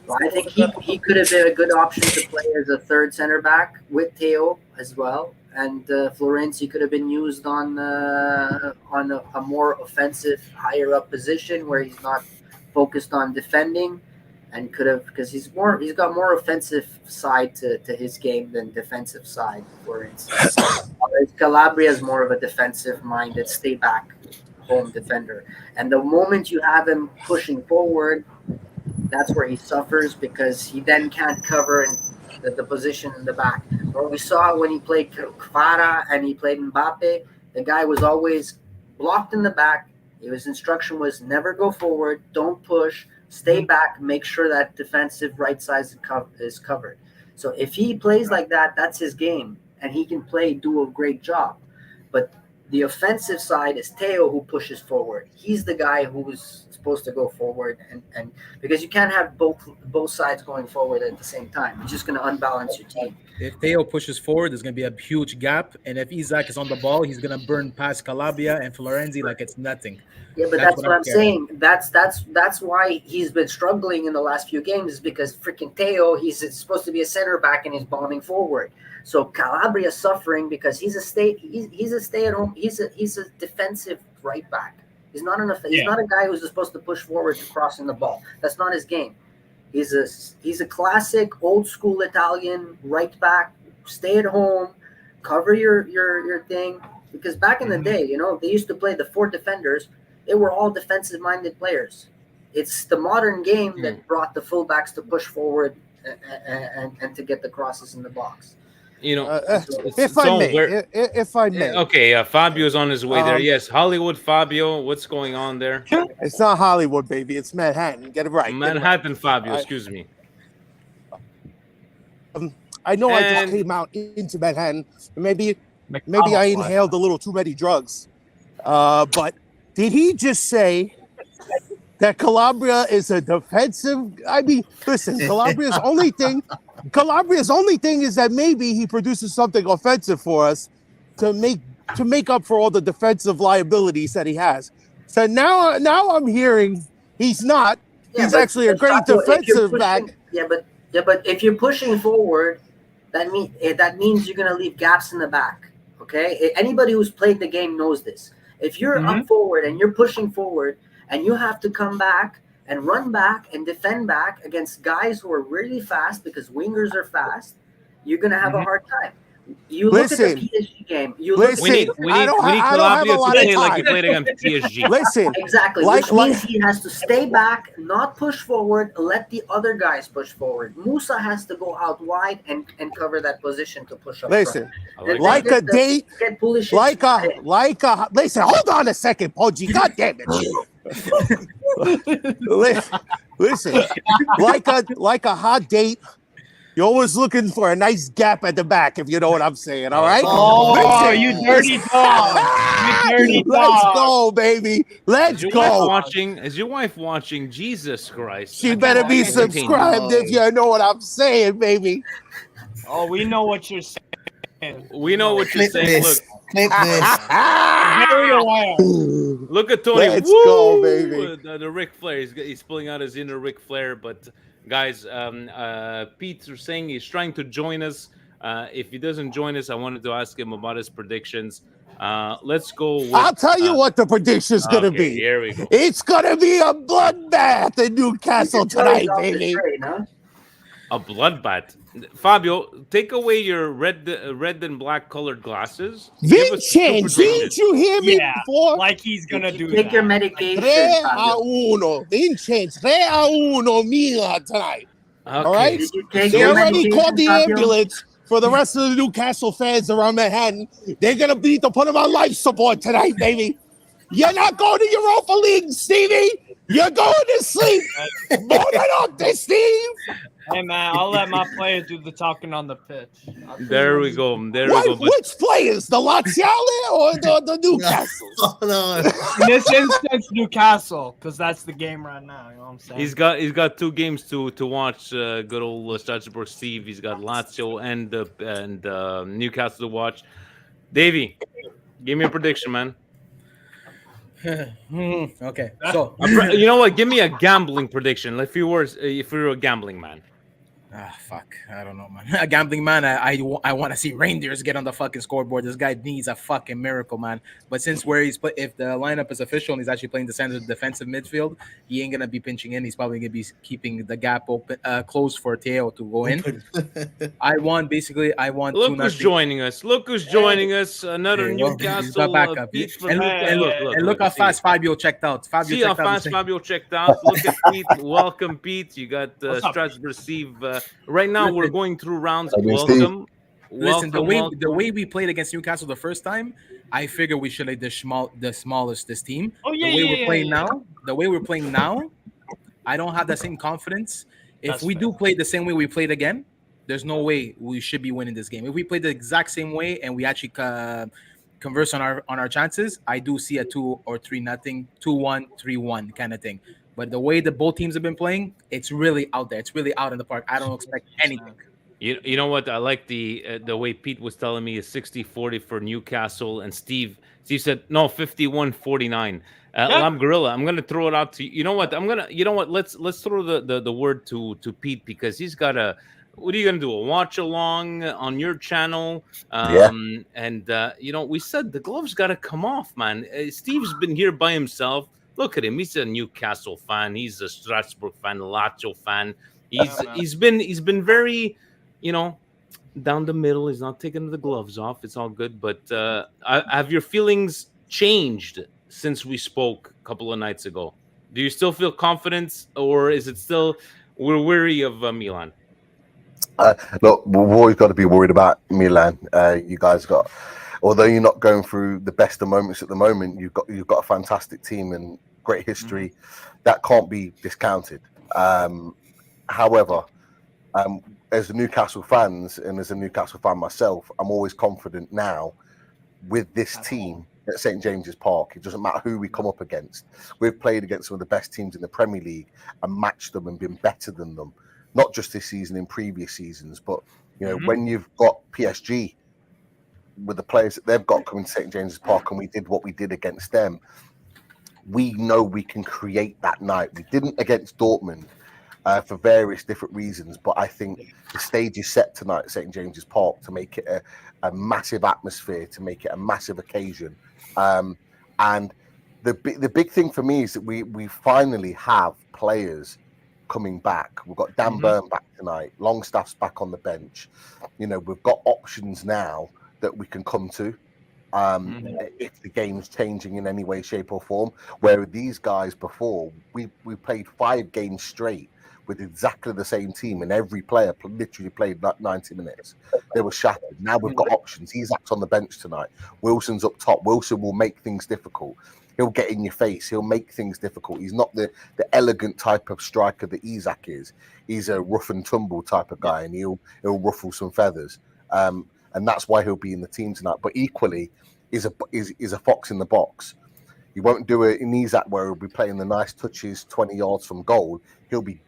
[SPEAKER 8] So I think he could have been a good option to play as a third center back with Theo as well, and Florenzi could have been used on a more offensive, higher up position where he's not focused on defending. And could have, because he's got more offensive side to his game than defensive side, for instance. Calabria is more of a defensive-minded, stay-back home defender. And the moment you have him pushing forward, that's where he suffers because he then can't cover the position in the back. Or we saw when he played Kvara and he played Mbappe, the guy was always blocked in the back. His instruction was never go forward, don't push, stay back, make sure that defensive right side is covered. So if he plays like that, that's his game, and he can do a great job. But The offensive side is Teo, who pushes forward. He's the guy who's supposed to go forward, and because you can't have both sides going forward at the same time. You're just going to unbalance your team.
[SPEAKER 5] If Teo pushes forward, there's going to be a huge gap, and if Isaac is on the ball, he's going to burn past Calabria and Florenzi like it's nothing.
[SPEAKER 8] Yeah, but that's what I'm saying. That's why he's been struggling in the last few games, is because freaking Teo, he's supposed to be a center back and he's bombing forward. So Calabria's suffering because he's a stay at home. He's a defensive right back. He's not he's not a guy who's supposed to push forward to crossing the ball. That's not his game. He's a classic old school Italian right back. Stay at home, cover your thing. Because back in the day, they used to play the 4 defenders. They were all defensive minded players. It's the modern game that brought the fullbacks to push forward and to get the crosses in the box.
[SPEAKER 4] If I may.
[SPEAKER 1] Okay, Fabio's on his way there. Yes, Hollywood Fabio. What's going on there?
[SPEAKER 4] It's not Hollywood, baby. It's Manhattan. Get it right.
[SPEAKER 1] Manhattan Fabio. Excuse me.
[SPEAKER 4] I know I just came out into Manhattan. Maybe I inhaled a little too many drugs. But did he just say that Calabria is a defensive? I mean, listen, Calabria's only thing is that maybe he produces something offensive for us to make up for all the defensive liabilities that he has. So now I'm hearing he's not. He's actually a great defensive back.
[SPEAKER 8] Yeah, but if you're pushing forward, that means you're gonna leave gaps in the back. Okay, anybody who's played the game knows this. If you're up forward and you're pushing forward and you have to come back and run back and defend back against guys who are really fast, because wingers are fast, you're going to have a hard time. You look at the PSG game. We need
[SPEAKER 1] Calabria to play like he played against PSG.
[SPEAKER 4] Listen,
[SPEAKER 8] exactly. Which means he has to stay back, not push forward, let the other guys push forward. Musa has to go out wide and cover that position to push up.
[SPEAKER 4] Listen,
[SPEAKER 8] front.
[SPEAKER 4] Listen, hold on a second, Poggi. God damn it. Listen, like a hot date. You're always looking for a nice gap at the back, if you know what I'm saying, all right?
[SPEAKER 3] Oh, you dirty dog. You dirty dog.
[SPEAKER 4] Let's go, baby. Let's go.
[SPEAKER 1] Is your wife watching? Jesus Christ.
[SPEAKER 4] She better be subscribed if you know what I'm saying, baby.
[SPEAKER 3] Oh, we know what you're saying.
[SPEAKER 1] We know what you're saying. Look.
[SPEAKER 2] Clip this.
[SPEAKER 3] Very aware.
[SPEAKER 1] Look at Tony.
[SPEAKER 4] Let's go, baby.
[SPEAKER 1] The Ric Flair. He's pulling out his inner Ric Flair, but... Guys, Pete's saying he's trying to join us. If he doesn't join us, I wanted to ask him about his predictions. Let's go.
[SPEAKER 4] I'll tell you what the prediction's going to be.
[SPEAKER 1] Here we go.
[SPEAKER 4] It's going to be a bloodbath in Newcastle tonight, baby.
[SPEAKER 1] A bloodbath. Fabio, take away your red and black colored glasses.
[SPEAKER 4] Vincenzo, didn't you hear me before?
[SPEAKER 3] Like he's gonna do
[SPEAKER 8] Take your medication.
[SPEAKER 4] 3-1. Vincenzo, 3-1 Milan tonight.
[SPEAKER 1] Okay.
[SPEAKER 4] All right? They already called the ambulance for the rest of the Newcastle fans around Manhattan. They're gonna need to put them on life support tonight, baby. You're not going to Europa League, Stevie. You're going to sleep. Buonanotte, Steve.
[SPEAKER 3] Hey, man, I'll let my players do the talking on the pitch.
[SPEAKER 1] There we go.
[SPEAKER 4] Which players? The Laziale or the Newcastle?
[SPEAKER 2] Oh, no.
[SPEAKER 3] In this instance, Newcastle, because that's the game right now. You know what I'm saying?
[SPEAKER 1] He's got 2 games to watch. Good old Strasbourg Steve. He's got Lazio and Newcastle to watch. Davey, give me a prediction, man.
[SPEAKER 5] Okay, so
[SPEAKER 1] you know what? Give me a gambling prediction. If you were a gambling man.
[SPEAKER 5] Fuck. I don't know, man. A gambling man, I want to see reindeers get on the fucking scoreboard. This guy needs a fucking miracle, man. But since if the lineup is official and he's actually playing the center defensive midfield, he ain't gonna be pinching in. He's probably gonna be keeping the gap open, closed for Teo to go in. I want.
[SPEAKER 1] Look who's joining us. Another Newcastle
[SPEAKER 5] backup. And look how fast Fabio checked out.
[SPEAKER 1] Fabio checked out. Look at Pete. Welcome, Pete. You got Strasbourg Steve. Right now, we're going through rounds. Welcome.
[SPEAKER 5] Listen, the way we played against Newcastle the first time, I figure we should like the smallest this team.
[SPEAKER 3] Oh yeah,
[SPEAKER 5] the way we're playing now, I don't have the same confidence. If we do play the same way we played again, there's no way we should be winning this game. If we play the exact same way and we actually converse on our chances, I do see a 2 or 3-0, 2-1, 3-1 kind of thing. But the way that both teams have been playing, it's really out there. It's really out in the park. I don't expect anything.
[SPEAKER 1] You know what? I like the way Pete was telling me is 60-40 for Newcastle, and Steve said no, 51-49. Lam Gorilla, I'm gonna throw it out to you. You know what? Let's throw the word to Pete, because he's got a. What are you gonna do? A watch along on your channel? And we said the gloves got to come off, man. Steve's been here by himself. Look at him. He's a Newcastle fan. He's a Strasbourg fan, Lazio fan. He's been very, down the middle. He's not taking the gloves off. It's all good. But have your feelings changed since we spoke a couple of nights ago? Do you still feel confidence, or is it still we're weary of Milan?
[SPEAKER 11] Look, we've always got to be worried about Milan. You guys got, although you're not going through the best of moments at the moment, you've got a fantastic team and great history that can't be discounted. However, as a Newcastle fans and as a Newcastle fan myself, I'm always confident now with this team at St. James's Park. It doesn't matter who we come up against. We've played against some of the best teams in the Premier League and matched them and been better than them. Not just this season, in previous seasons, but when you've got PSG with the players that they've got coming to St. James's Park, and we did what we did against them, we know we can create that night. We didn't against Dortmund for various different reasons, but I think the stage is set tonight at St. James's Park to make it a massive atmosphere, to make it a massive occasion. And the big thing for me is that we finally have players coming back. We've got Dan Burn back tonight. Longstaff's back on the bench. We've got options now that we can come to if the game's changing in any way, shape, or form. Where these guys before, we played 5 games straight with exactly the same team, and every player literally played like 90 minutes. They were shattered. Now we've got options. Isak's on the bench tonight. Wilson's up top. Wilson will make things difficult. He'll get in your face. He'll make things difficult. He's not the elegant type of striker that Isak is. He's a rough and tumble type of guy, and he'll ruffle some feathers. And that's why he'll be in the team tonight. But equally, is a fox in the box. He won't do it in Isak where he'll be playing the nice touches 20 yards from goal. He'll be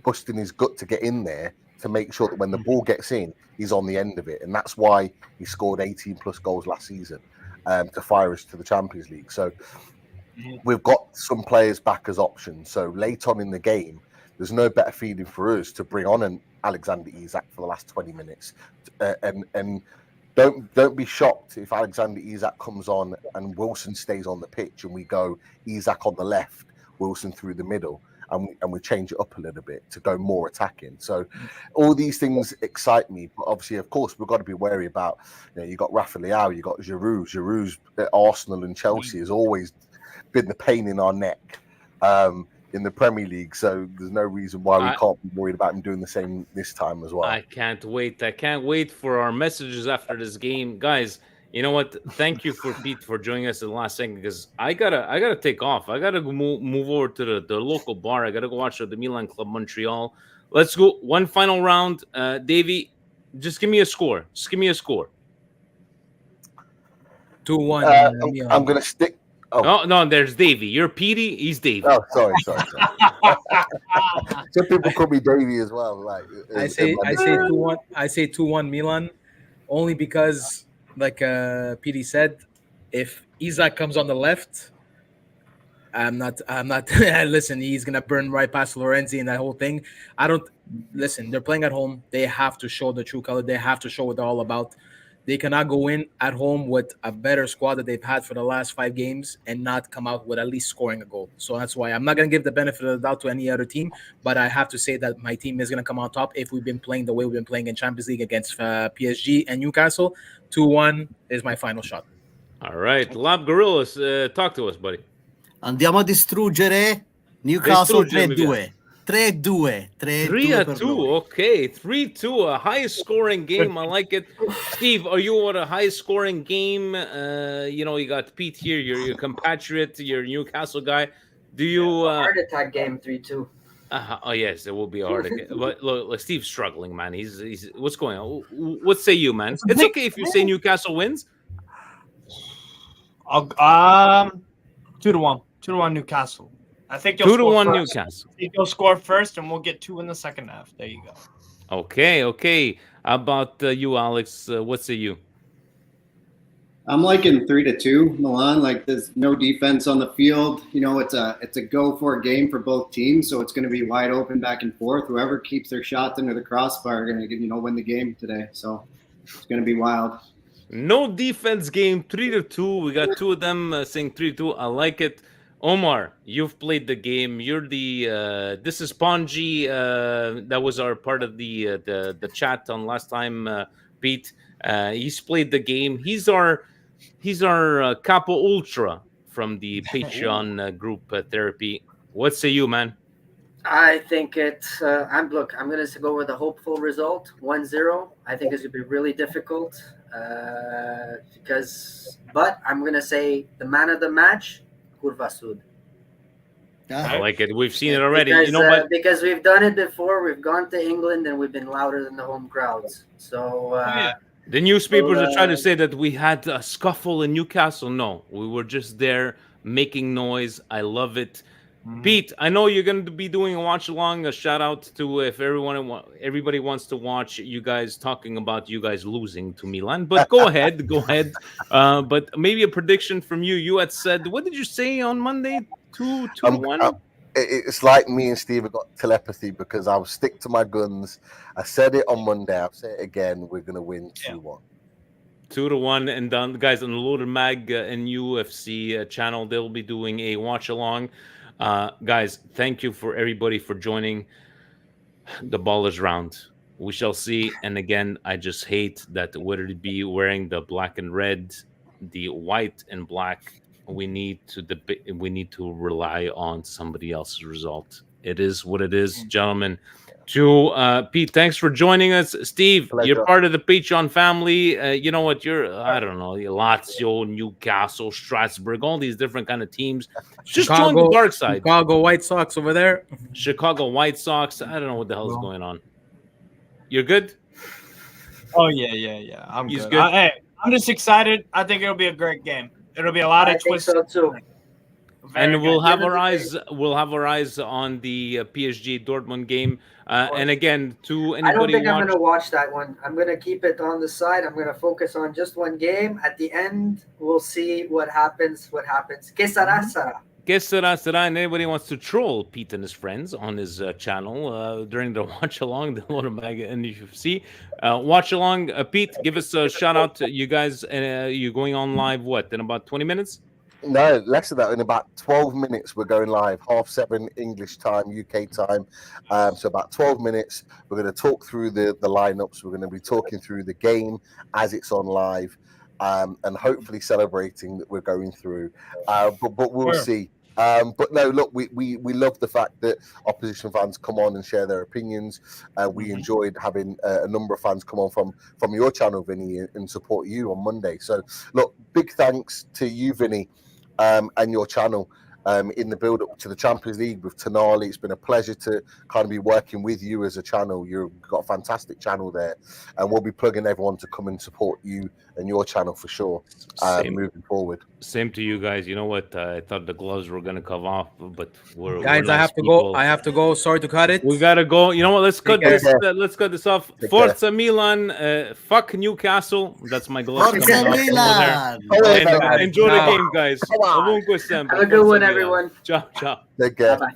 [SPEAKER 11] busting his gut to get in there to make sure that when the ball gets in, he's on the end of it. And that's why he scored 18 plus goals last season to fire us to the Champions League. So we've got some players back as options. So late on in the game, there's no better feeling for us to bring on an Alexander Isak for the last 20 minutes. And don't be shocked if Alexander Isak comes on and Wilson stays on the pitch and we go Isak on the left, Wilson through the middle, and we change it up a little bit to go more attacking. So all these things excite me. But obviously, of course, we've got to be wary about, you got Rafa Leao, you got Giroud. Giroud's at Arsenal and Chelsea has always been the pain in our neck in the Premier League. So there's no reason why we can't be worried about him doing the same this time as well.
[SPEAKER 1] I can't wait. I can't wait for our messages after this game. Guys, you know what? Thank you for Pete for joining us in the last second, because I gotta take off. I gotta move over to the local bar. I gotta go watch the Milan Club Montreal. Let's go one final round. Davey, just give me a score.
[SPEAKER 5] 2-1.
[SPEAKER 11] I'm gonna stick.
[SPEAKER 1] Oh no, there's Davey. You're Petey. He's Davey.
[SPEAKER 11] Oh, sorry. Some people call me Davey as well. Like
[SPEAKER 5] I say 2-1. I say 2-1 Milan, only because, like Petey said, if Isak comes on the left, I'm not. Listen, he's gonna burn right past Florenzi and that whole thing. Listen, they're playing at home. They have to show the true color. They have to show what they're all about. They cannot go in at home with a better squad that they've had for the last 5 games and not come out with at least scoring a goal. So that's why I'm not going to give the benefit of the doubt to any other team, but I have to say that my team is going to come on top if we've been playing the way we've been playing in Champions League against PSG and Newcastle. 2-1 is my final shot.
[SPEAKER 1] All right. Lab Gorillas, talk to us, buddy.
[SPEAKER 2] Andiamo a distruggere Newcastle 3-2.
[SPEAKER 1] 3-2. Okay, 3-2. A high-scoring game. I like it. Steve, are you at a high-scoring game? You got Pete here. Your compatriot. Your Newcastle guy. Do you
[SPEAKER 8] heart attack game 3-2?
[SPEAKER 1] Oh yes, it will be a heart attack. But look, Steve's struggling, man. He's what's going on? What say you, man? It's okay if you say Newcastle wins.
[SPEAKER 3] I'll 2-1. 2-1 Newcastle. I think you'll
[SPEAKER 1] 2-1 Newcastle.
[SPEAKER 3] I think you'll score first, and we'll get 2 in the second half. There you go.
[SPEAKER 1] Okay. How about you, Alex? What say you?
[SPEAKER 7] I'm liking 3-2 Milan. Like there's no defense on the field. You know, it's a go for a game for both teams, so it's going to be wide open back and forth. Whoever keeps their shots under the crossbar are going to win the game today. So it's going to be wild.
[SPEAKER 1] No defense game, 3-2. We got 2 of them saying 3-2. I like it. Omar, you've played the game. You're the this is Ponji. That was our part of the chat on last time. Pete, he's played the game. He's our capo ultra from the Patreon group therapy. What say you, man?
[SPEAKER 8] I think it's. I'm going to go with a hopeful result, 1-0. I think it's going to be really difficult but I'm going to say the man of the match, Curva Sud.
[SPEAKER 1] I like it. We've seen it already.
[SPEAKER 8] Because,
[SPEAKER 1] you know what?
[SPEAKER 8] Because we've done it before. We've gone to England and we've been louder than the home crowds. So
[SPEAKER 1] the newspapers are trying to say that we had a scuffle in Newcastle. No, we were just there making noise. I love it. Pete, I know you're going to be doing a watch along. A shout out to if everybody wants to watch you guys talking about you guys losing to Milan. But go ahead. But maybe a prediction from you. You had said, what did you say on Monday? 2-1.
[SPEAKER 11] It's like me and Steve have got telepathy because I'll stick to my guns. I said it on Monday. I'll say it again. We're going to win 2-1.
[SPEAKER 1] 2-1, and the guys on the Loaded Mag and UFC channel, they'll be doing a watch along. Guys, thank you for everybody for joining. The ball is round. We shall see. And again, I just hate that whether it be wearing the black and red, the white and black, we need to rely on somebody else's result. It is what it is, gentlemen. To Pete, thanks for joining us. Steve, you're part of the Patreon family. You know what? You're, I don't know, Lazio, Newcastle, Strasbourg, all these different kind of teams. Just join the dark side.
[SPEAKER 5] Chicago White Sox over there.
[SPEAKER 1] Chicago White Sox. I don't know what the hell is going on. You're good?
[SPEAKER 3] Oh, yeah. I'm good. Hey, I'm just excited. I think it'll be a great game. It'll be a lot of twists.
[SPEAKER 8] So too.
[SPEAKER 1] And we'll have our eyes on the PSG Dortmund game. And again, to anybody,
[SPEAKER 8] I don't think I'm going to watch that one. I'm going to keep it on the side. I'm going to focus on just one game. At the end, we'll see what happens. Que sera, sera.
[SPEAKER 1] Que sera, sera. And anybody wants to troll Pete and his friends on his channel during the watch along, the Loaded Mag and UFC watch along. Pete, give us a shout out to you guys. You're going on live in about 20 minutes?
[SPEAKER 11] No, less than that. In about 12 minutes, we're going live. 7:30 English time, UK time. So about 12 minutes, we're going to talk through the lineups. We're going to be talking through the game as it's on live, and hopefully celebrating that we're going through. But we'll see. But no, look, we love the fact that opposition fans come on and share their opinions. We enjoyed having a number of fans come on from your channel, Vinny, and support you on Monday. So look, big thanks to you, Vinny, and your channel in the build-up to the Champions League with Tonali. It's been a pleasure to kind of be working with you as a channel. You've got a fantastic channel there, and we'll be plugging everyone to come and support you and your channel for sure moving forward.
[SPEAKER 1] Same to you guys. You know what? I thought the gloves were going to come off, but we're
[SPEAKER 5] guys.
[SPEAKER 1] We're
[SPEAKER 5] I have to go. I have to go. Sorry to cut it.
[SPEAKER 1] We gotta go. You know what? Let's cut this. Let's cut this off. Forza Milan. Fuck Newcastle. That's my gloves.
[SPEAKER 2] Forza Milan.
[SPEAKER 1] And enjoy the game, guys.
[SPEAKER 8] Have a good one, everyone.
[SPEAKER 1] Ciao.
[SPEAKER 11] Take care.
[SPEAKER 8] Bye-bye.